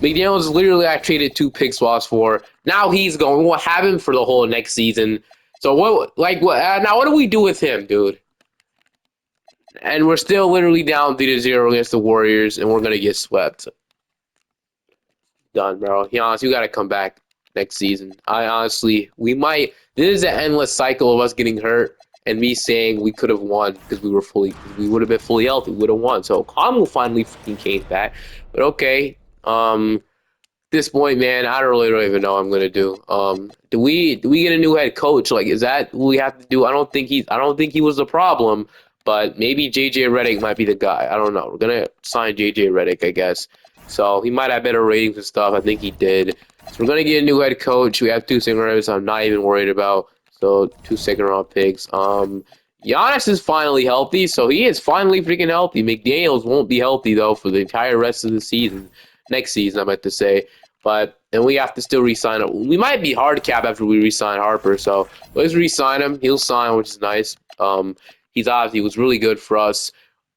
McDaniels literally I traded 2 picks whilst for. Now he's going. We'll have him for the whole next season. So what? Now what do we do with him, dude? And we're still literally down 3-0 against the Warriors, and we're gonna get swept. Done, bro. Giannis, you gotta come back next season. We might. This is an endless cycle of us getting hurt and me saying we could have won because we would have been fully healthy. We would have won. So Conwell finally fucking came back. But okay. This point, man, I don't even know what I'm gonna do. Do we get a new head coach? Like, is that what we have to do? I don't think he was the problem, but maybe JJ Redick might be the guy. I don't know. We're gonna sign JJ Redick, I guess. So he might have better ratings and stuff. I think he did. So we're gonna get a new head coach. We have 2 second rounds. I'm not even worried about. So 2 second round picks. Giannis is finally healthy, so he is finally freaking healthy. McDaniels won't be healthy though for the entire rest of the season. Next season, I meant to say. But then we have to still re-sign him. We might be hard cap after we re-sign Harper, so let's re-sign him. He'll sign, which is nice. He was really good for us.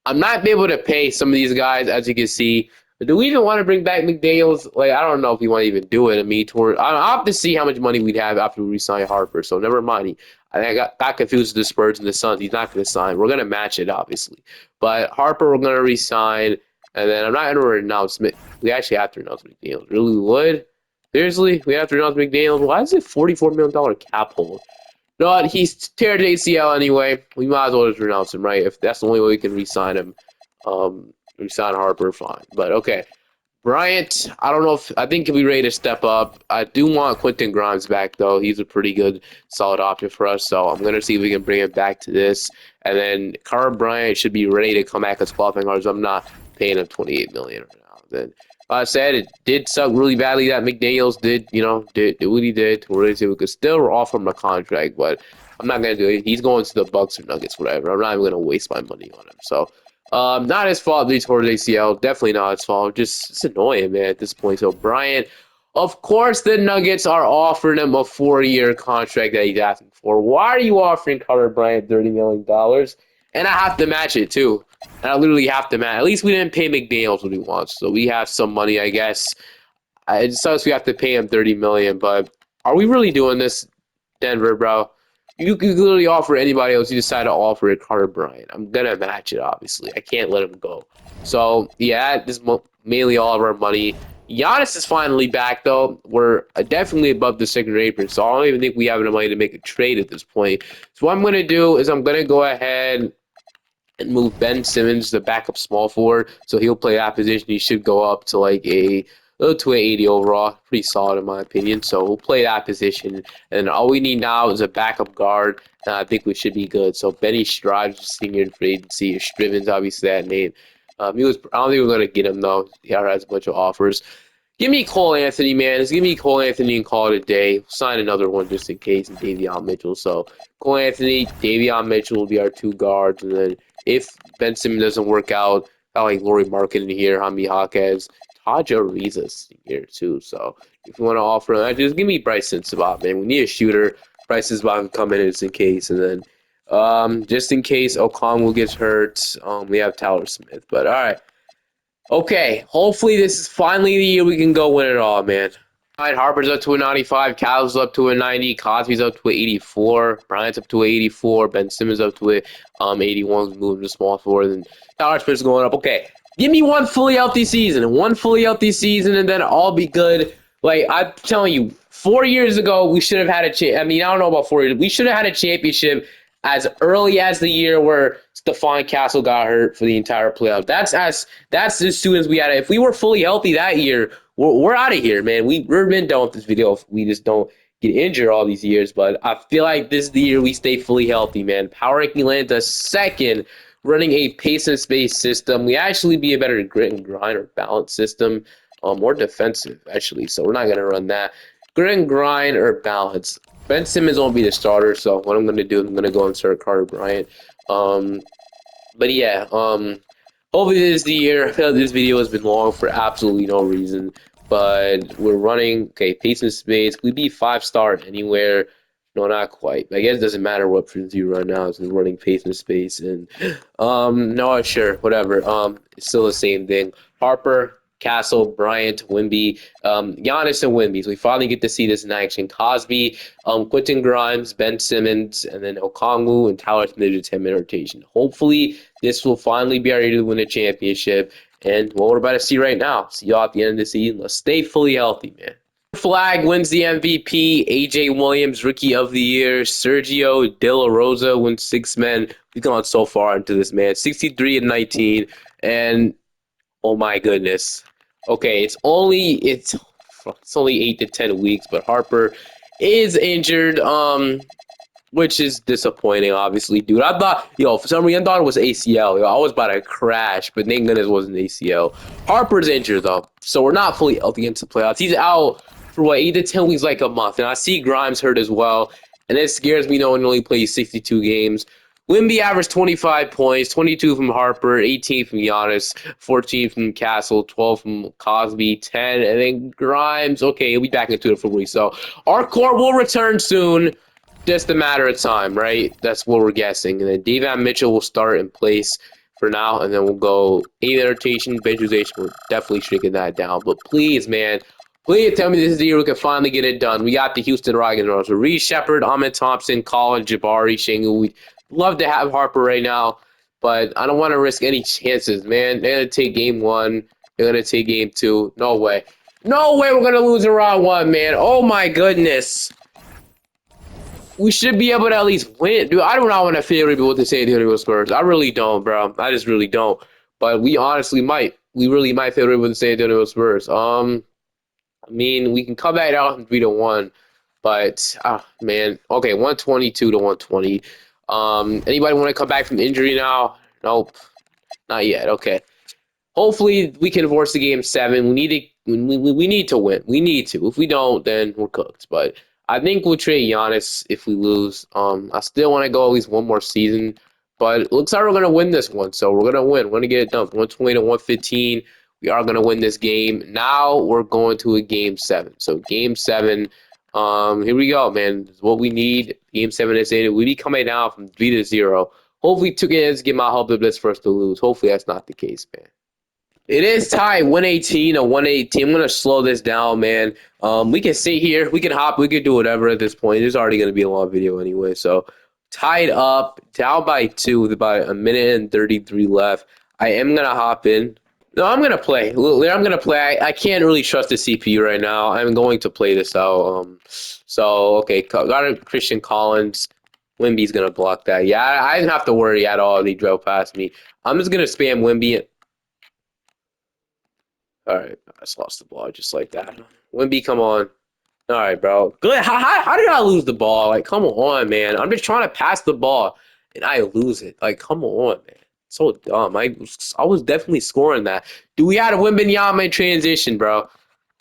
I'm not able to pay some of these guys, as you can see. But do we even want to bring back McDaniels? Like, I don't know if we want to even do it. I'll have to see how much money we'd have after we re-sign Harper. So never mind. I got confused with the Spurs and the Suns. He's not going to sign. We're going to match it, obviously. But Harper, we're going to re-sign. And then I'm not going to announce. We actually have to announce McDaniels. Really, we would? Seriously? We have to announce McDaniels? Why is it $44 million cap hold? No, he's teared ACL anyway. We might as well just renounce him, right? If that's the only way we can re-sign him. Re-sign Harper, fine. But okay. Bryant, I don't know if I think he'll be ready to step up. I do want Quentin Grimes back though. He's a pretty good, solid option for us. So I'm gonna see if we can bring him back to this. And then Carl Bryant should be ready to come back as qualifying guards. I'm not paying him 28 million right now. Then I said it did suck really badly that McDaniels did what he did. We're we could still offer him a contract, but I'm not gonna do it. He's going to the Bucks or Nuggets, whatever. I'm not even gonna waste my money on him. So. Not his fault that he tore his ACL. Definitely not his fault. Just it's annoying, man, at this point. So Bryant, of course, the Nuggets are offering him a 4-year contract that he's asking for. Why are you offering Carter Bryant $30 million? And I have to match it too. And I literally have to match. At least we didn't pay McDaniels what he wants, so we have some money, I guess. It sucks we have to pay him $30 million, but are we really doing this, Denver, bro? You could literally offer anybody else. You decide to offer it Carter Bryant. I'm gonna match it, obviously. I can't let him go. So yeah, this is mainly all of our money. Giannis is finally back, though. We're definitely above the second apron, so I don't even think we have enough money to make a trade at this point. So what I'm gonna do is I'm gonna go ahead and move Ben Simmons, the backup small forward, so he'll play that position. He should go up to like to an 80 overall, pretty solid in my opinion. So we'll play that position, and all we need now is a backup guard. And I think we should be good. So Benny Strives, senior in free agency, or Strivens, obviously that name. He was. I don't think we're gonna get him though. He already has a bunch of offers. Give me Cole Anthony, man. Just give me Cole Anthony and call it a day. Sign another one just in case, and Davion Mitchell. So Cole Anthony, Davion Mitchell will be our two guards, and then if Ben Simmons doesn't work out, I like Laurie Market in here, Jaime Jaquez, Taja Ariza's here too. So if you want to offer that, just give me Bryson Sabat, man. We need a shooter. Bryson Sabat can come in just in case, and then just in case Okongwu gets hurt, we have Tyler Smith. But all right. Okay, hopefully this is finally the year we can go win it all, man. All right, Harper's up to a 95, Cal's up to a 90, Cosby's up to a 84, Bryant's up to a 84, Ben Simmons up to a 81, moving to small forward, and Tyler Smith's going up. Okay, give me one fully healthy season, and then I'll be good. Like, I'm telling you, 4 years ago, we should have had I mean, I don't know about 4 years. We should have had a championship as early as the year where Stephon Castle got hurt for the entire playoff. That's as soon as we had it. If we were fully healthy that year, we're out of here, man. We've been done with this video if we just don't get injured all these years. But I feel like this is the year we stay fully healthy, man. Power ranking Atlanta second, running a pace and space system. We actually be a better grit and grind or balance system, more defensive actually. So we're not gonna run that grit and grind or balance. Ben Simmons won't be the starter, so what I'm going to do, I'm going to go and start Carter Bryant. But yeah, hopefully this is the year. I feel like this video has been long for absolutely no reason, but we're running, okay, pace and space. We'd be 5-star anywhere. No, not quite. I guess it doesn't matter what positions you run now. It's running pace and space, and no, sure, whatever. It's still the same thing. Harper, Castle, Bryant, Wemby, Giannis, and Wemby. So we finally get to see this in action. Cosby, Quentin Grimes, Ben Simmons, and then Okongwu and Tyler Smith 10-minute rotation. Hopefully, this will finally be our year to win a championship. And what we're about to see right now. See y'all at the end of the season. Let's stay fully healthy, man. Flag wins the MVP. AJ Williams, Rookie of the Year. Sergio De La Rosa wins 6 men. We've gone so far into this, man. 63-19. And oh my goodness. Okay, it's only 8 to 10 weeks, but Harper is injured, which is disappointing, obviously, dude. I thought, for some reason, I thought it was ACL. I was about to crash, but thank goodness it wasn't ACL. Harper's injured, though, so we're not fully healthy into playoffs. He's out for, 8 to 10 weeks, like a month, and I see Grimes hurt as well, and it scares me knowing he only plays 62 games. Wemby averaged 25 points, 22 from Harper, 18 from Giannis, 14 from Castle, 12 from Cosby, 10, and then Grimes. Okay, he'll be back in 2 to 4 weeks. So our core will return soon. Just a matter of time, right? That's what we're guessing. And then Davion Mitchell will start in place for now, and then we'll go 8 rotation, bench rotation. We're definitely shrinking that down. But please, man, please tell me this is the year we can finally get it done. We got the Houston Rockets. So Reed Shepard, Ahmed Thompson, Colin, Jabari, Shingu. Love to have Harper right now, but I don't want to risk any chances, man. They're going to take game 1. They're going to take game 2. No way. No way we're going to lose in round 1, man. Oh, my goodness. We should be able to at least win. Dude, I do not want to feel what to say to the Spurs. I really don't, bro. I just really don't. But we honestly might. we really might favorite with the San Antonio Spurs. I mean, we can come back out from 3-1, but man, okay, 122 to 120. Anybody want to come back from injury now? Nope, not yet. Okay. Hopefully we can force the game seven. We need to win. We need to. If we don't, then we're cooked. But I think we'll trade Giannis if we lose. I still want to go at least one more season, but it looks like we're gonna win this one. So we're gonna win. We're gonna get it done. 120 to 115. We are gonna win this game. Now we're going to a game seven. So game seven. Here we go, man. This is what we need. Game seven is in. We be coming down from 3-0. Hopefully, two games get my help the blitz for us to lose. Hopefully, that's not the case, man. It is tied 118 to 118. I'm gonna slow this down, man. We can sit here, we can hop, we can do whatever at this point. It's already gonna be a long video anyway. So tied up, down by two with about a minute and 33 left. I am gonna hop in. No, I'm gonna play. I'm gonna play. I can't really trust the CPU right now. I'm going to play this out. So okay, got a Christian Collins. Wimby's gonna block that. Yeah, I didn't have to worry at all. They drove past me. I'm just gonna spam Wimby. All right, I just lost the ball just like that. Wimby, come on. All right, bro. Good. How did I lose the ball? Like, come on, man. I'm just trying to pass the ball, and I lose it. Like, come on, man. So dumb. I was definitely scoring that. Do we have a Wimbenyama in transition, bro?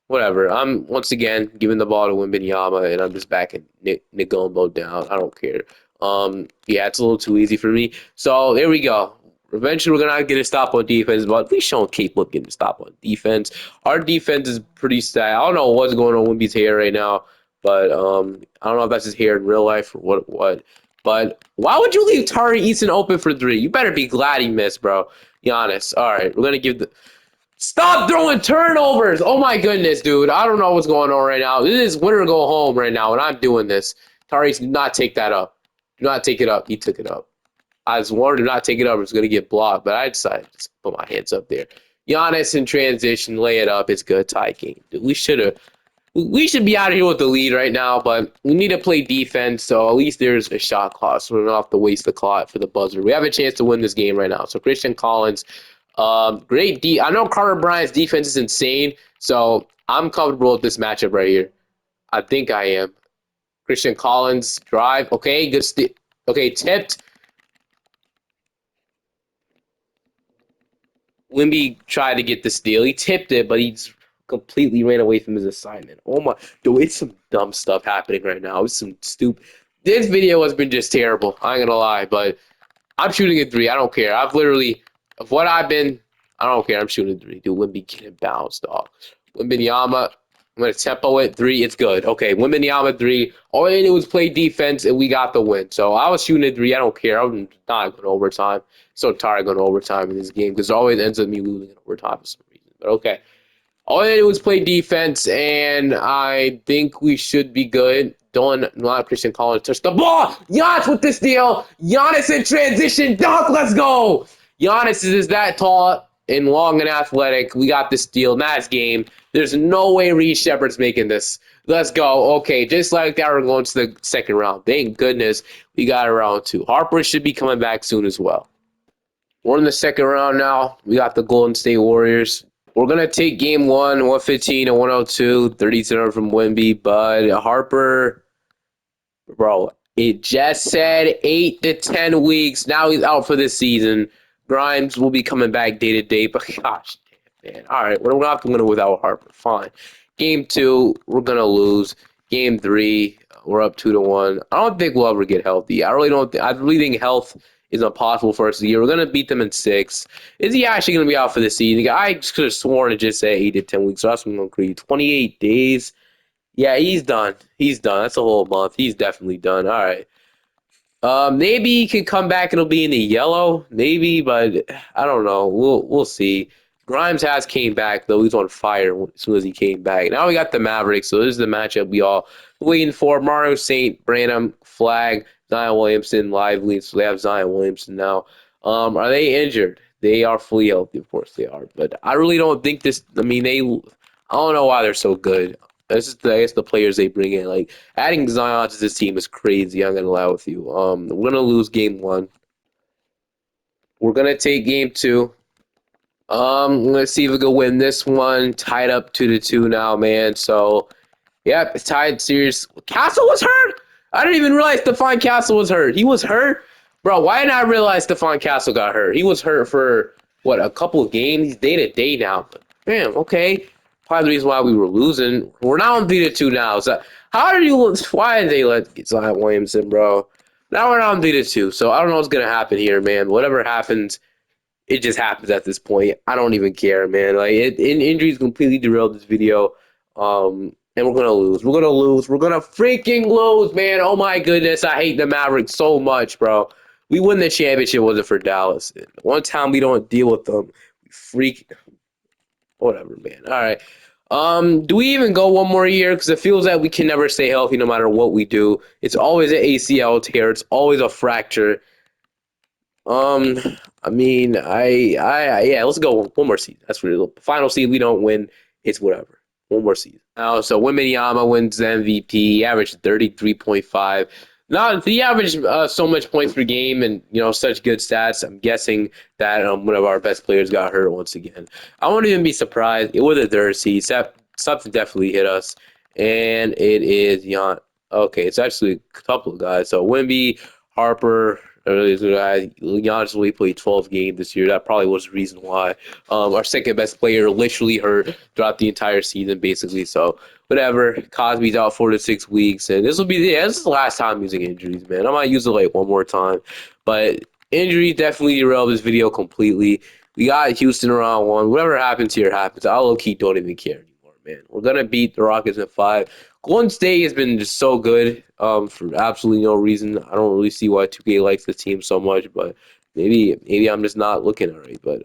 Whatever. I'm once again giving the ball to Wimbenyama, and I'm just backing Nick Gombo down. I don't care. Yeah, it's a little too easy for me. So there we go. Eventually, we're gonna get a stop on defense, but we showing capable of getting a stop on defense. Our defense is pretty stat. I don't know what's going on with Wimby's hair right now, but I don't know if that's his hair in real life or what. But why would you leave Tari Eason open for three? You better be glad he missed, bro. Giannis. All right, we're gonna give the. Stop throwing turnovers! Oh my goodness, dude. I don't know what's going on right now. This is win or go home right now, and I'm doing this. Tyrese, do not take that up. Do not take it up. He took it up. I was warned to not take it up. It's going to get blocked, but I decided to just put my hands up there. Giannis in transition, lay it up. It's good. Tie game. Dude, we should be out of here with the lead right now, but we need to play defense, so at least there's a shot clock, so we don't have to waste the clock for the buzzer. We have a chance to win this game right now. So Christian Collins, great D. I know Carter Bryant's defense is insane, so I'm comfortable with this matchup right here. I think I am. Christian Collins drive. Okay, good. Okay, tipped. Wimby tried to get the steal. He tipped it, but he completely ran away from his assignment. Oh my, dude, it's some dumb stuff happening right now. It's some stupid. This video has been just terrible. I ain't gonna lie, but I'm shooting a three. I don't care. I've literally, of what I've been, I don't care. I'm shooting a three. Dude, Wimby getting bounced off. Wimbenyama, I'm going to tempo it. Three, it's good. Okay, Wimbenyama, three. All I did was play defense, and we got the win. So I was shooting a three. I don't care. I'm not going to overtime. So tired of going to overtime in this game because it always ends up me losing in overtime for some reason. But okay. All I did was play defense, and I think we should be good. Don't not Christian Collins touch the ball. Giannis with this deal. Giannis in transition. Dunk, let's go. Giannis is that tall and long and athletic. We got this deal. Nice game. There's no way Reed Shepard's making this. Let's go. Okay, just like that, we're going to the second round. Thank goodness we got a round two. Harper should be coming back soon as well. We're in the second round now. We got the Golden State Warriors. We're going to take game one, 115 and 102, 30 from Wemby, but Harper, bro, it just said 8 to 10 weeks. Now he's out for this season. Grimes will be coming back day to day, but gosh, man. All right, we're going to have to win it without Harper. Fine. Game two, we're going to lose. Game three, we're up 2-1. I don't think we'll ever get healthy. I really think health is impossible for us this year. We're going to beat them in 6. Is he actually going to be out for the season? I could have sworn to just say 8 to 10 weeks. So that's what I'm going to agree. 28 days. Yeah, he's done. He's done. That's a whole month. He's definitely done. All right. Maybe he can come back and it'll be in the yellow. Maybe, but I don't know. We'll see. Grimes has came back though. He's on fire as soon as he came back. Now we got the Mavericks. So this is the matchup we all waiting for. Mario Saint, Branham, Flag, Zion Williamson, Lively. So they have Zion Williamson now. Are they injured? They are fully healthy, of course they are. But I really don't think this. I mean, I don't know why they're so good. This is I guess the players they bring in. Like adding Zion to this team is crazy. I'm gonna lie with you. We're gonna lose game one. We're gonna take game two. Let's see if we can win this one. Tied up 2-2 now, man. So, yep, it's tied series. Castle was hurt? I didn't even realize Stephon Castle was hurt. He was hurt? Bro, why didn't I realize Stephon Castle got hurt? He was hurt for, what, a couple of games? He's day-to-day now. Damn, okay. Probably the reason why we were losing. We're now on 3-2 now. So, how did you, why did they let Zion Williamson, bro? Now we're on 3-2. So, I don't know what's going to happen here, man. Whatever happens, it just happens at this point. I don't even care, man. Like injuries completely derailed this video. And we're gonna lose. We're gonna lose. We're gonna freaking lose, man. Oh my goodness, I hate the Mavericks so much, bro. We win the championship wasn't for Dallas. One time we don't deal with them, we freak. Whatever, man. All right. Do we even go one more year? Because it feels like we can never stay healthy no matter what we do. It's always an ACL tear. It's always a fracture. Um, I mean, yeah, let's go one more season. That's really the final season. We don't win. It's whatever. One more season. Now, so Wembanyama wins the MVP. He averaged 33.5. Now, he averaged so much points per game and, such good stats. I'm guessing that one of our best players got hurt once again. I won't even be surprised. It was a third seed. Something definitely hit us. And it is Jan. Okay, it's actually a couple of guys. So Wemby, Harper, Giannis only played 12 games this year. That probably was the reason why. Our second best player literally hurt throughout the entire season, basically. So whatever. Cosby's out 4 to 6 weeks, and this is the last time using injuries, man. I might use it like one more time, but injuries definitely derailed this video completely. We got Houston around one. Whatever happens here happens. I low key don't even care anymore, man. We're gonna beat the Rockets in 5. Golden State has been just so good for absolutely no reason. I don't really see why 2K likes the team so much, but maybe I'm just not looking at it. But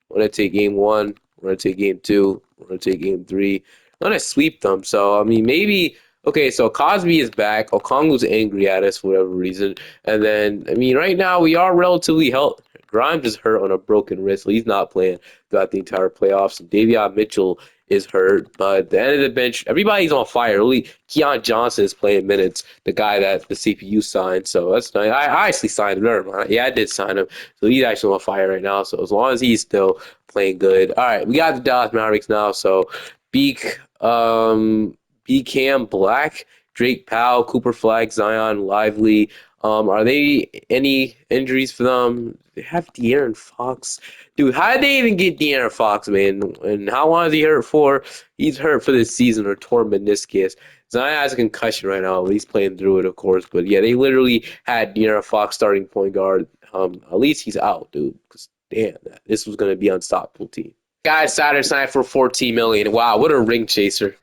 we're gonna take game one. We're gonna take game two. We're gonna take game three. I'm gonna sweep them. So I mean, maybe okay. So Cosby is back. Okongwu's angry at us for whatever reason, and then I mean, right now we are relatively healthy. Grimes is hurt on a broken wrist, so he's not playing throughout the entire playoffs. And Davion Mitchell is hurt, but at the end of the bench, everybody's on fire. Really, Keon Johnson is playing minutes, the guy that the CPU signed. So that's nice. I actually signed him. Never mind. Yeah, I did sign him. So he's actually on fire right now. So as long as he's still playing good. All right, we got the Dallas Mavericks now. So Beak, B Cam Black, Drake Powell, Cooper Flag, Zion Lively. Are they any injuries for them? They have De'Aaron Fox. Dude, how did they even get De'Aaron Fox, man? And how long is he hurt for? He's hurt for this season or torn meniscus. Zion has a concussion right now, but he's playing through it, of course. But yeah, they literally had De'Aaron Fox starting point guard. At least he's out, dude. Because damn, this was gonna be an unstoppable team. Guys, Saturday night for 14 million. Wow, what a ring chaser.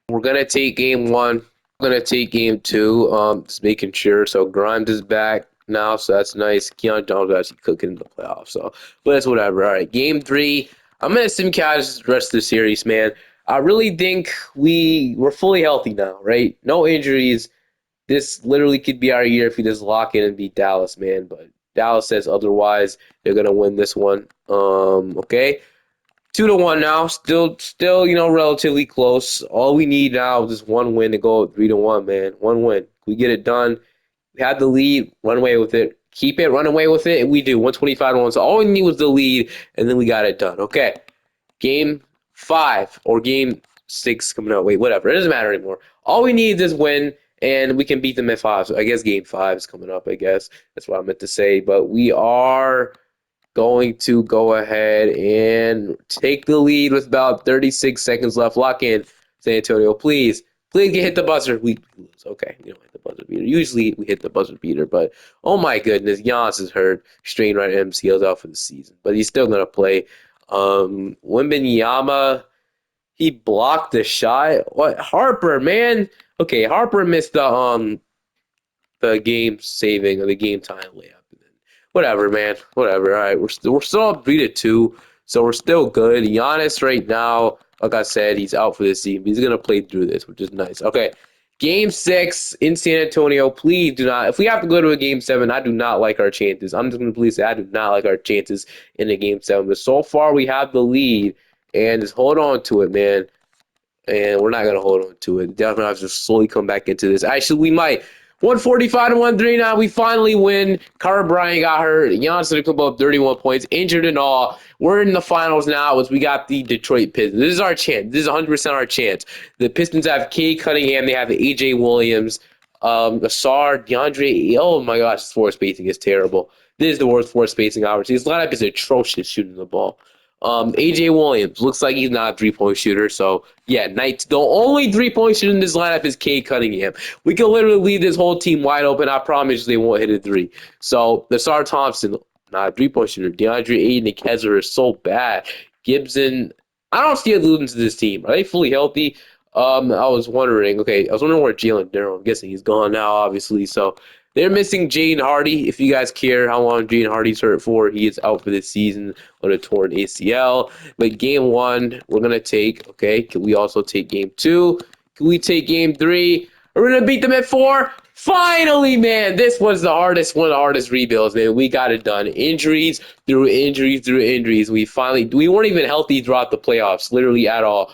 We're gonna take game one. We're gonna take game two. Just making sure. So Grimes is back now, so that's nice. Keon Johnson actually cooking in the playoffs. So, but it's whatever. All right, game three. I'm gonna simcast the rest of the series, man. I really think we're fully healthy now, right? No injuries. This literally could be our year if we just lock in and beat Dallas, man. But Dallas says otherwise. They're gonna win this one. Okay. 2-1 now, still, relatively close. All we need now is just one win to go 3-1, man. One win. We get it done. We had the lead, run away with it. Keep it, run away with it, and we do 125-1. So all we need was the lead, and then we got it done. Okay. Game 5 or game 6 coming up. Wait, whatever. It doesn't matter anymore. All we need is win, and we can beat them at 5. So I guess game 5 is coming up, I guess. That's what I meant to say. But we are going to go ahead and take the lead with about 36 seconds left. Lock in, San Antonio. Please, please get hit the buzzer. We lose. Okay, you don't hit the buzzer beater. Usually we hit the buzzer beater, but oh my goodness, Giannis is hurt. Strained right MCL's out for the season, but he's still gonna play. Wembanyama, he blocked the shot. What Harper, man? Okay, Harper missed the game saving or the game time layup. Whatever, man. Whatever. All right, we're still up 3-2, so we're still good. Giannis right now, like I said, he's out for this season. He's gonna play through this, which is nice. Okay, Game 6 in San Antonio. Please do not. If we have to go to a Game 7, I do not like our chances. I'm just gonna please say I do not like our chances in a Game 7. But so far, we have the lead, and just hold on to it, man. And we're not gonna hold on to it. Definitely have to slowly come back into this. Actually, we might. 145 to 139. We finally win. Kyrie Bryant got hurt. Giannis Antetokounmpo up 31 points, injured and all. We're in the finals now as we got the Detroit Pistons. This is our chance. This is 100% our chance. The Pistons have Kay Cunningham. They have AJ Williams, Assar, DeAndre. Oh my gosh, this floor spacing is terrible. This is the worst floor spacing opportunity. This lineup is atrocious shooting the ball. AJ Williams looks like he's not a three-point shooter. So yeah, Knights. The only three-point shooter in this lineup is Cade Cunningham. We can literally leave this whole team wide open. I promise they won't hit a three. So the Sar Thompson, not a three-point shooter. DeAndre Ayton and Kessler are so bad. Gibson, I don't see it losing to this team. Are they fully healthy? I was wondering. Okay, I was wondering where Jalen Darrell. I'm guessing he's gone now, obviously. So they're missing Jaden Hardy. If you guys care how long Jaden Hardy's hurt for, he is out for this season on a torn ACL. But game one, we're gonna take. Okay, can we also take game two? Can we take game three? We're gonna beat them at four. Finally, man, this was the hardest one of the hardest rebuilds, man. We got it done. Injuries through injuries through injuries. We weren't even healthy throughout the playoffs, literally at all.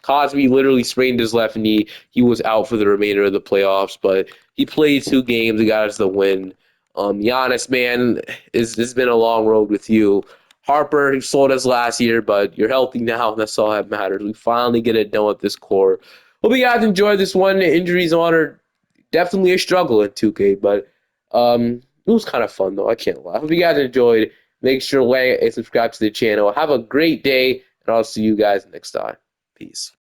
Cosby literally sprained his left knee. He was out for the remainder of the playoffs, but he played 2 games and got us the win. Giannis, man, it's been a long road with you. Harper, he sold us last year, but you're healthy now, and that's all that matters. We finally get it done with this core. Hope you guys enjoyed this one. Injuries on are definitely a struggle in 2K, but it was kind of fun, though. I can't lie. Hope you guys enjoyed. Make sure to like and subscribe to the channel. Have a great day, and I'll see you guys next time. Peace.